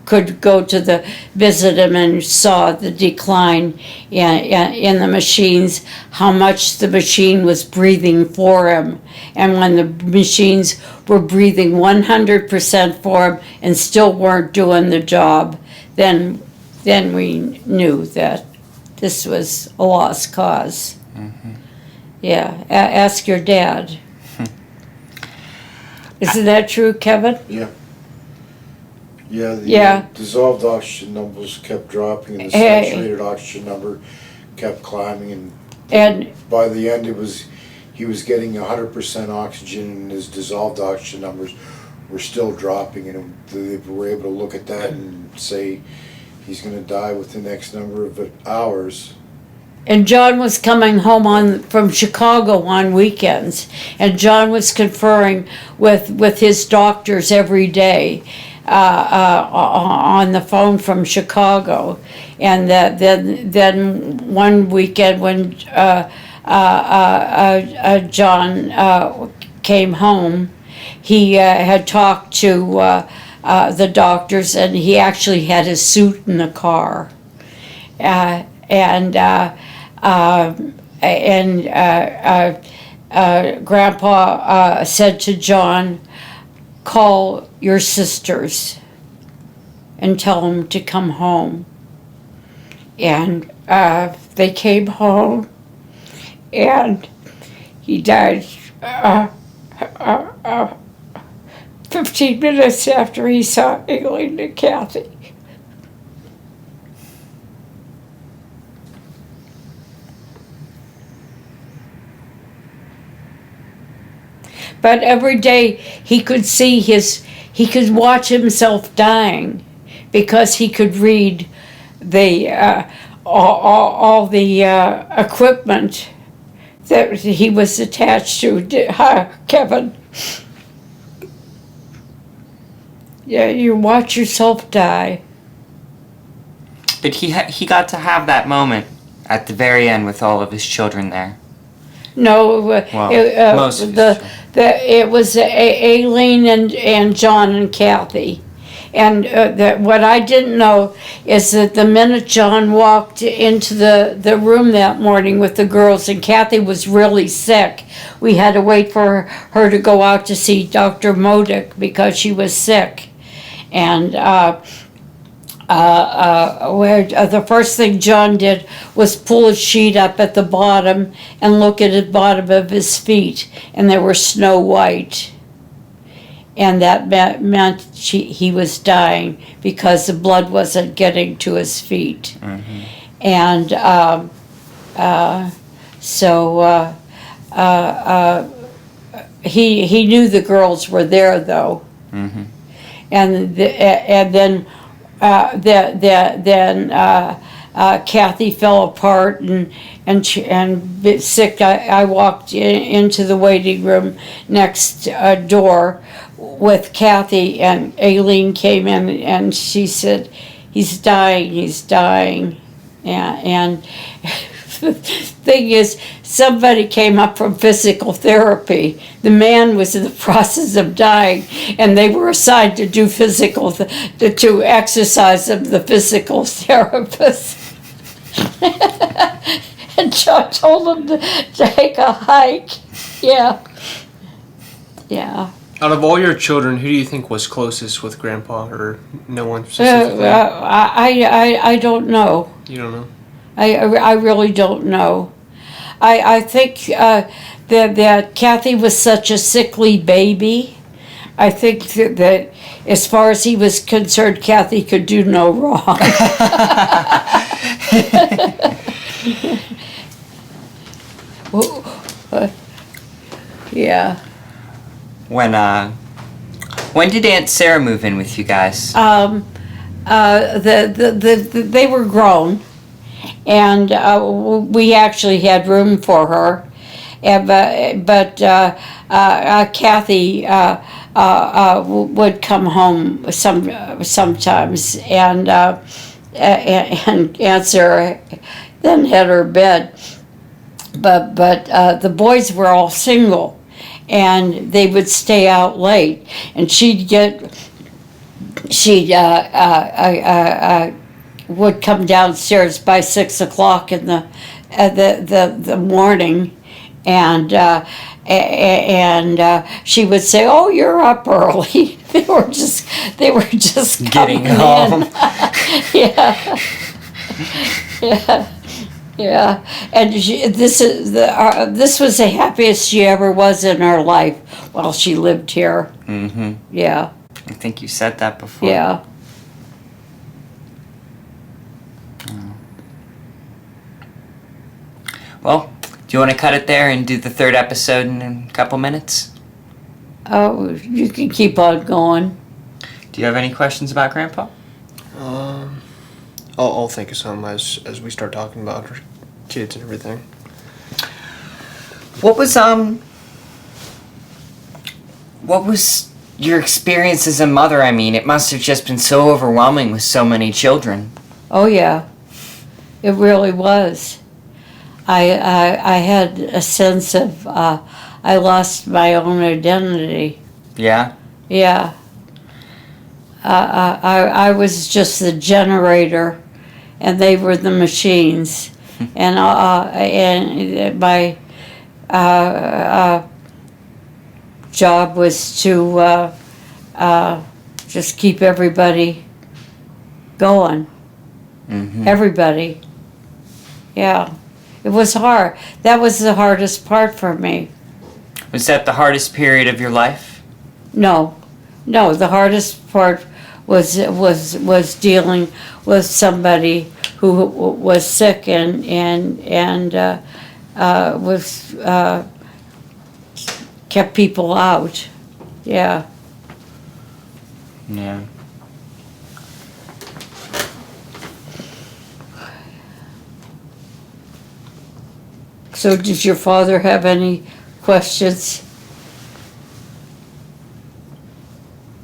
Speaker 1: could go to visit him and saw the decline in the machines, how much the machine was breathing for him. And when the machines were breathing 100% for him and still weren't doing the job, then we knew that this was a lost cause. Mm-hmm. Yeah, ask your dad. Isn't that true, Kevin?
Speaker 4: Yeah. Yeah, the dissolved oxygen numbers kept dropping, and the saturated oxygen number kept climbing, and by the end he was getting 100% oxygen, and his dissolved oxygen numbers were still dropping, and they were able to look at that and say he's going to die within X number of hours.
Speaker 1: And John was coming home from Chicago on weekends, and John was conferring with his doctors every day on the phone from Chicago. And then one weekend when John came home, he had talked to the doctors, and he actually had his suit in the car. Grandpa said to John, "Call your sisters and tell them to come home." And they came home, and he died 15 minutes after he saw Hyland and Kathy. But every day he could watch himself dying, because he could read all the equipment that he was attached to. Kevin? Yeah, you watch yourself die.
Speaker 2: But he got to have that moment at the very end with all of his children there.
Speaker 1: No,
Speaker 2: most of his children.
Speaker 1: It was Aileen and John and Kathy. And what I didn't know is that the minute John walked into the room that morning with the girls, and Kathy was really sick, we had to wait for her to go out to see Dr. Modick because she was sick. And the first thing John did was pull a sheet up at the bottom and look at the bottom of his feet, and they were snow white. And that meant he was dying because the blood wasn't getting to his feet. Mm-hmm. And so he knew the girls were there, though. Mm-hmm. And then Kathy fell apart and sick. I walked into the waiting room next door with Kathy, and Aileen came in and she said, he's dying. And the thing is, somebody came up from physical therapy. The man was in the process of dying, and they were assigned to do to exercise him, the physical therapist. And John told him to take a hike. Yeah. Yeah.
Speaker 3: Out of all your children, who do you think was closest with Grandpa, or no one specifically?
Speaker 1: I don't know.
Speaker 3: You don't know?
Speaker 1: I really don't know. I think that Kathy was such a sickly baby. I think that as far as he was concerned, Kathy could do no wrong. Yeah.
Speaker 2: When did Aunt Sarah move in with you guys?
Speaker 1: They were grown, and we actually had room for her. But Kathy would come home sometimes, and Aunt Sarah then had her bed. But the boys were all single, and they would stay out late, and she'd would come downstairs by 6 o'clock in the morning, and she would say, "Oh, you're up early." They were just
Speaker 2: Getting
Speaker 1: coming
Speaker 2: home.
Speaker 1: in. Yeah. Yeah. Yeah, and this was the happiest she ever was in her life while she lived here.
Speaker 2: Mm-hmm.
Speaker 1: Yeah.
Speaker 2: I think you said that before.
Speaker 1: Yeah.
Speaker 2: Well, do you want to cut it there and do the third episode in a couple minutes?
Speaker 1: Oh, you can keep on going.
Speaker 2: Do you have any questions about Grandpa?
Speaker 3: I'll think of some as we start talking about our kids and everything.
Speaker 2: What was your experience as a mother? I mean, it must have just been so overwhelming with so many children.
Speaker 1: Oh yeah, it really was. I had a sense of I lost my own identity.
Speaker 2: Yeah?
Speaker 1: Yeah. I was just the generator, and they were the machines, and my job was to just keep everybody going.
Speaker 2: Mm-hmm.
Speaker 1: Everybody. Yeah. It was hard. That was the hardest part for me.
Speaker 2: Was that the hardest period of your life?
Speaker 1: No, the hardest part was dealing with somebody who was sick and was kept people out. Yeah.
Speaker 2: Yeah.
Speaker 1: So did your father have any questions?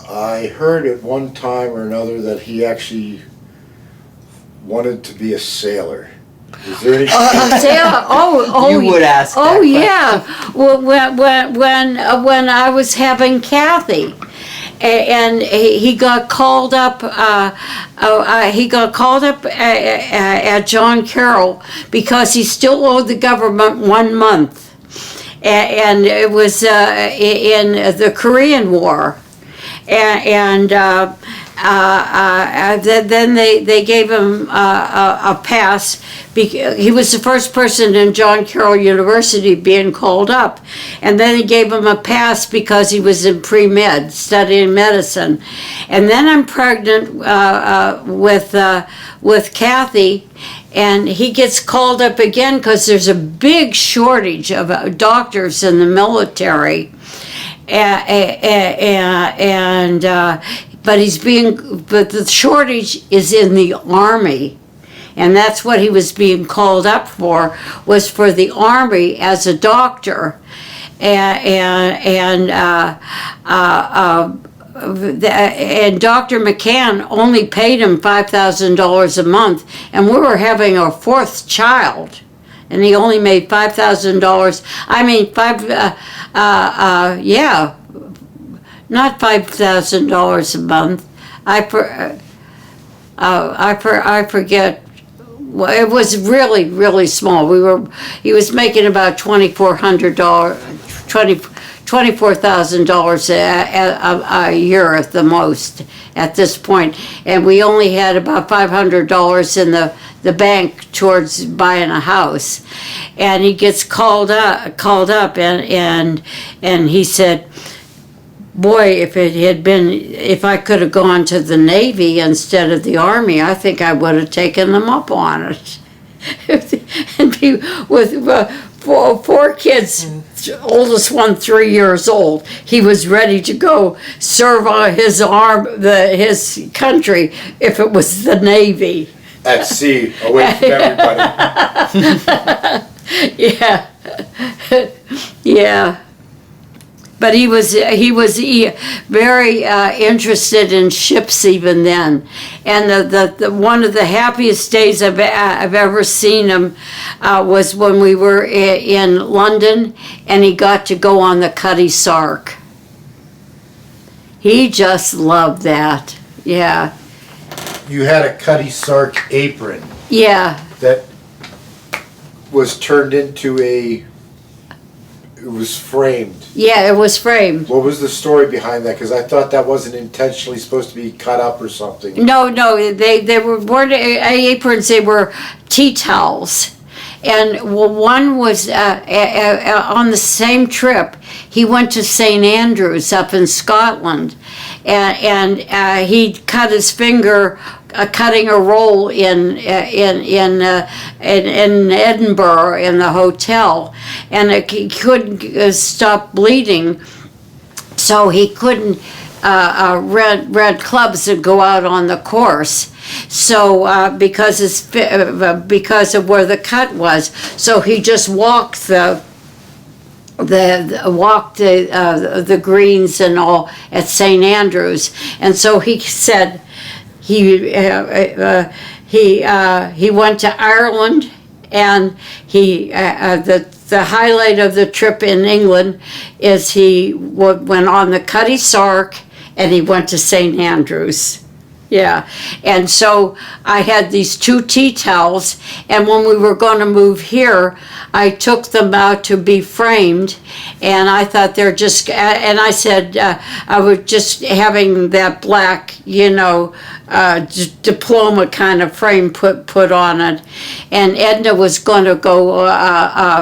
Speaker 4: I heard at one time or another that he actually wanted to be a sailor. Is there any?
Speaker 1: Oh,
Speaker 2: You would ask that
Speaker 1: Oh,
Speaker 2: question.
Speaker 1: yeah. Well, when I was having Kathy, and he got called up. He got called up at John Carroll because he still owed the government 1 month, and it was in the Korean War. And then they gave him a pass. He was the first person in John Carroll University being called up. And then they gave him a pass because he was in pre-med, studying medicine. And then I'm pregnant with Kathy, and he gets called up again because there's a big shortage of doctors in the military. But the shortage is in the Army, and that's what he was being called up for, was for the Army as a doctor, and Dr. McCann only paid him $5,000 a month, and we were having our fourth child. And he only made $5,000. I mean, not $5,000 a month. I forget. Well, it was really, really small. He was making about $2,400, $24,000 a year at the most at this point, and we only had about $500 in the bank towards buying a house. And he gets called up, and he said, boy, if I could have gone to the Navy instead of the Army, I think I would have taken them up on it. And he, with four kids, oldest one 3 years old, he was ready to go serve his country if it was the Navy.
Speaker 4: At sea, away from everybody.
Speaker 1: Yeah, yeah. But he was very interested in ships even then, and the one of the happiest days I've ever seen him was when we were in London, and he got to go on the Cutty Sark. He just loved that. Yeah.
Speaker 4: You had a Cutty Sark apron.
Speaker 1: Yeah.
Speaker 4: That was turned into it was framed.
Speaker 1: Yeah, it was framed.
Speaker 4: What was the story behind that? Because I thought that wasn't intentionally supposed to be cut up or something.
Speaker 1: No, they weren't aprons. They were tea towels. And one was on the same trip. He went to St. Andrews up in Scotland, and he cut his finger cutting a roll in Edinburgh in the hotel, and he couldn't stop bleeding, so he couldn't rent clubs and go out on the course. So because of where the cut was, so he just walked the greens and all at St. Andrews, and so he said he went to Ireland, and the highlight of the trip in England is he went on the Cutty Sark, and he went to St. Andrews. Yeah, and so I had these two tea towels, and when we were going to move here, I took them out to be framed, and I thought they're just, and I said, I was just having that black, diploma kind of frame put on it, and Edna was going to go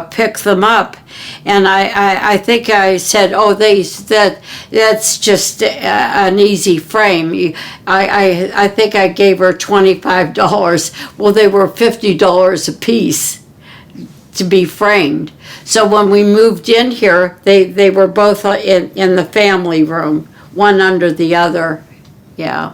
Speaker 1: pick them up. And I think I said, oh, that's just an easy frame. I think I gave her $25. Well, they were $50 a piece to be framed. So when we moved in here, they were both in the family room, one under the other. Yeah.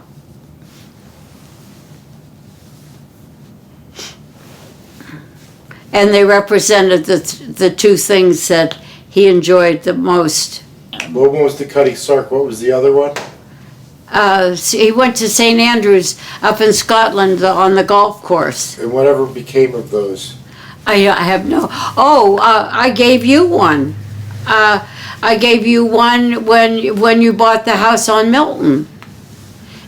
Speaker 1: And they represented the two things that he enjoyed the most.
Speaker 4: What one was the Cutty Sark? What was the other one?
Speaker 1: He went to St. Andrews up in Scotland on the golf course.
Speaker 4: And whatever became of those?
Speaker 1: I have no... Oh, I gave you one. I gave you one when you bought the house on Milton.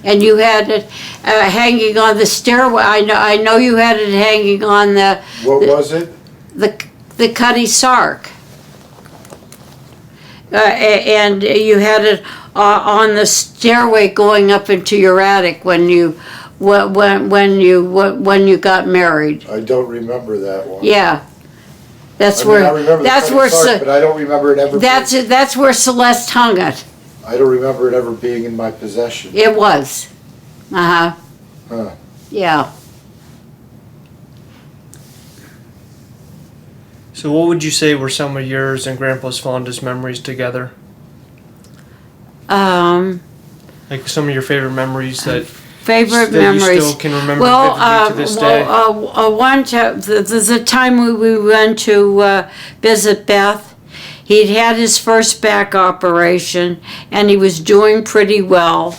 Speaker 1: And you had it hanging on the stairway. I know you had it hanging on the...
Speaker 4: What was it?
Speaker 1: The Cutty Sark. And you had it on the stairway going up into your attic when you got married.
Speaker 4: I don't remember that one.
Speaker 1: Yeah.
Speaker 4: I remember the Cutty Sark, but I don't remember it ever.
Speaker 1: That's where Celeste hung it.
Speaker 4: I don't remember it ever being in my possession.
Speaker 1: It was. Uh-huh.
Speaker 4: Huh.
Speaker 1: Yeah.
Speaker 3: So what would you say were some of yours and Grandpa's fondest memories together? Like some of your favorite memories that
Speaker 1: memories.
Speaker 3: You still can remember vividly to this day?
Speaker 1: There's a time we went to visit Beth. He'd had his first back operation, and he was doing pretty well.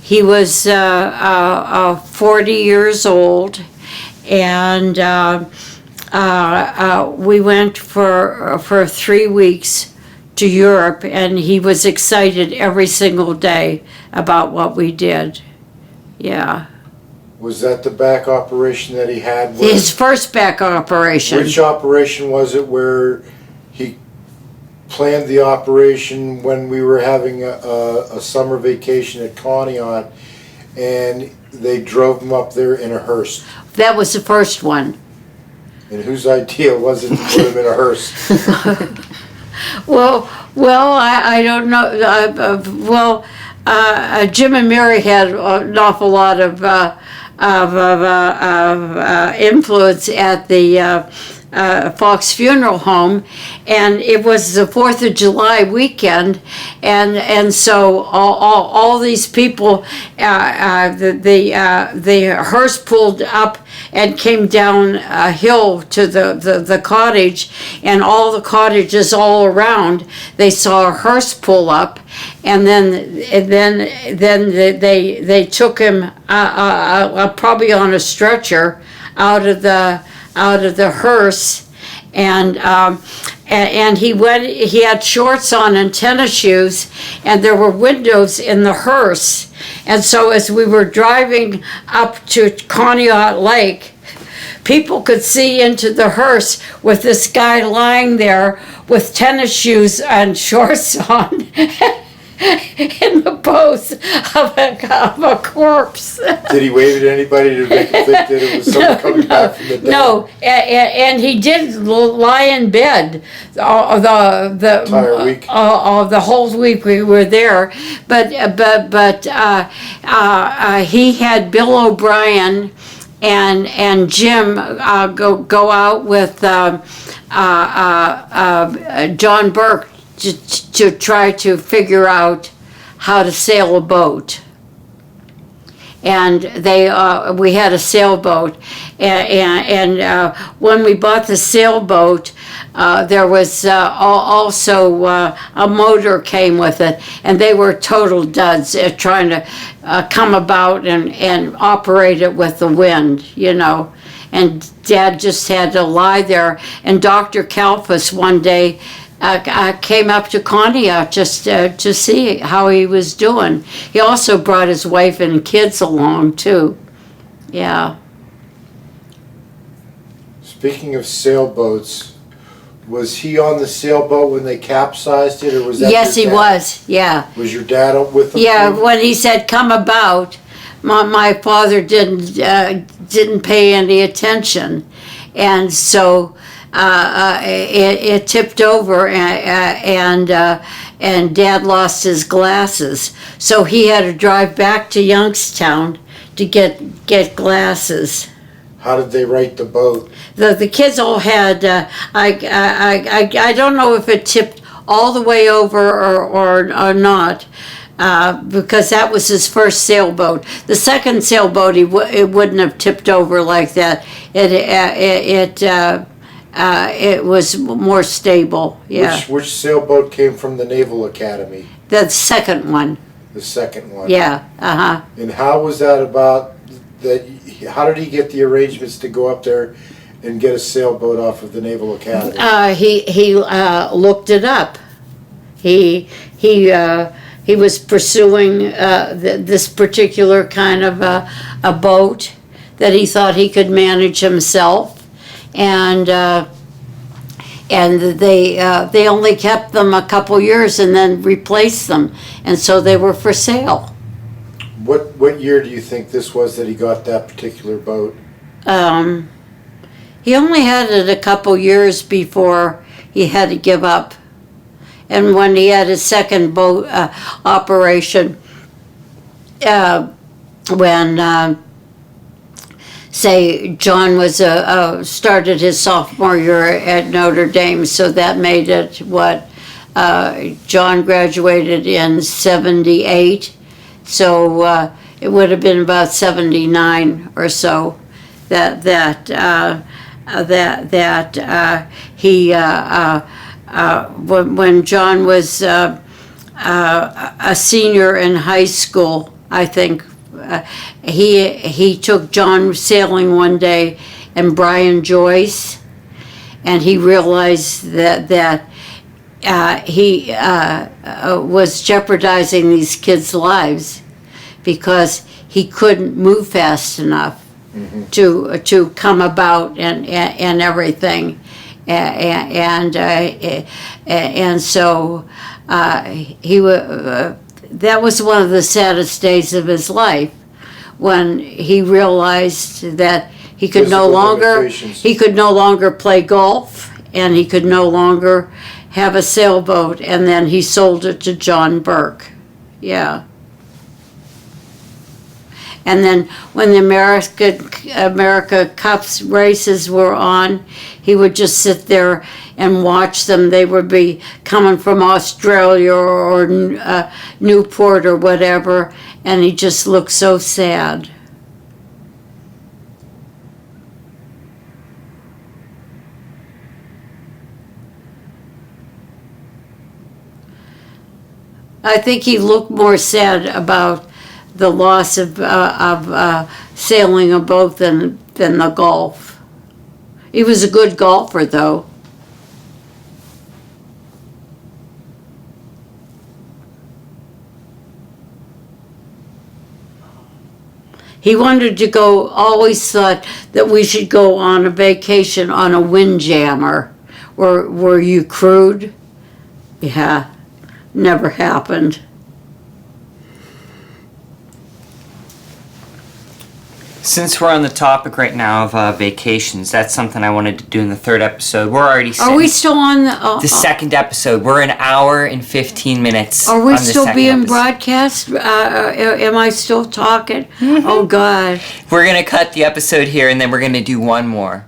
Speaker 1: He was 40 years old, and we went for 3 weeks to Europe, and he was excited every single day about what we did. Yeah.
Speaker 4: Was that the back operation that he had?
Speaker 1: His first back operation.
Speaker 4: Which operation was it where he planned the operation when we were having a summer vacation at Conneaut, and they drove him up there in a hearse.
Speaker 1: That was the first one.
Speaker 4: And whose idea was it to put him in a hearse?
Speaker 1: Well, I don't know. Jim and Mary had an awful lot of influence at the Fox Funeral Home, and it was the 4th of July weekend, and so all these people, the hearse pulled up and came down a hill to the cottage, and all the cottages all around, they saw a hearse pull up, and then they took him probably on a stretcher out of the hearse, and he had shorts on and tennis shoes, and there were windows in the hearse, and so as we were driving up to Conneaut Lake, people could see into the hearse with this guy lying there with tennis shoes and shorts on in the pose of a corpse.
Speaker 4: Did he wave at anybody to make them think that it was someone coming back from the dead?
Speaker 1: No, and he did lie in bed the
Speaker 4: entire week.
Speaker 1: The whole week we were there, but he had Bill O'Brien and Jim go out with John Burke to try to figure out how to sail a boat. And we had a sailboat, and when we bought the sailboat, there was also a motor came with it, and they were total duds at trying to come about and operate it with the wind, And Dad just had to lie there, and Dr. Kalfas one day came up to Conneaut just to see how he was doing. He also brought his wife and kids along, too. Yeah.
Speaker 4: Speaking of sailboats, was he on the sailboat when they capsized it, or was that
Speaker 1: Yes,
Speaker 4: your
Speaker 1: he
Speaker 4: dad?
Speaker 1: was, yeah.
Speaker 4: Was your dad up with them?
Speaker 1: Yeah,
Speaker 4: too?
Speaker 1: when he said, come about, my father didn't pay any attention. And so it tipped over, and Dad lost his glasses, so he had to drive back to Youngstown to get glasses.
Speaker 4: How did they right the boat?
Speaker 1: The kids all had. I don't know if it tipped all the way over or not. Because that was his first sailboat. The second sailboat, it wouldn't have tipped over like that. It was more stable. Yeah.
Speaker 4: Which sailboat came from the Naval Academy?
Speaker 1: The second one.
Speaker 4: The second one.
Speaker 1: Yeah.
Speaker 4: And how was that about that? How did he get the arrangements to go up there and get a sailboat off of the Naval Academy?
Speaker 1: He looked it up. He was pursuing this particular kind of a boat that he thought he could manage himself, and they only kept them a couple years and then replaced them, and so they were for sale.
Speaker 4: What year do you think this was that he got that particular boat?
Speaker 1: He only had it a couple years before he had to give up. And when he had his second boat operation, when say John was started his sophomore year at Notre Dame, so that made it John graduated in 78, so it would have been about 79 or so that he. When John was a senior in high school, I think he took John sailing one day and Brian Joyce, and he realized that he was jeopardizing these kids' lives because he couldn't move fast enough to come about and everything. and so that was one of the saddest days of his life, when he realized that he could no longer play golf, and he could no longer have a sailboat, and then he sold it to John Burke. Yeah. And then when the America Cups races were on, he would just sit there and watch them. They would be coming from Australia or Newport or whatever, and he just looked so sad. I think he looked more sad about the loss of sailing a boat than the golf. He was a good golfer, though. He wanted to go, always thought that we should go on a vacation on a windjammer. Were you crude? Yeah, never happened.
Speaker 2: Since we're on the topic right now of vacations, that's something I wanted to do in the third episode. We're already
Speaker 1: Are we still on
Speaker 2: the second episode? We're an hour and 15 minutes.
Speaker 1: Are we
Speaker 2: on the
Speaker 1: still
Speaker 2: second
Speaker 1: being
Speaker 2: episode.
Speaker 1: broadcast? Am I still talking? Oh, God.
Speaker 2: We're going to cut the episode here, and then we're going to do one more.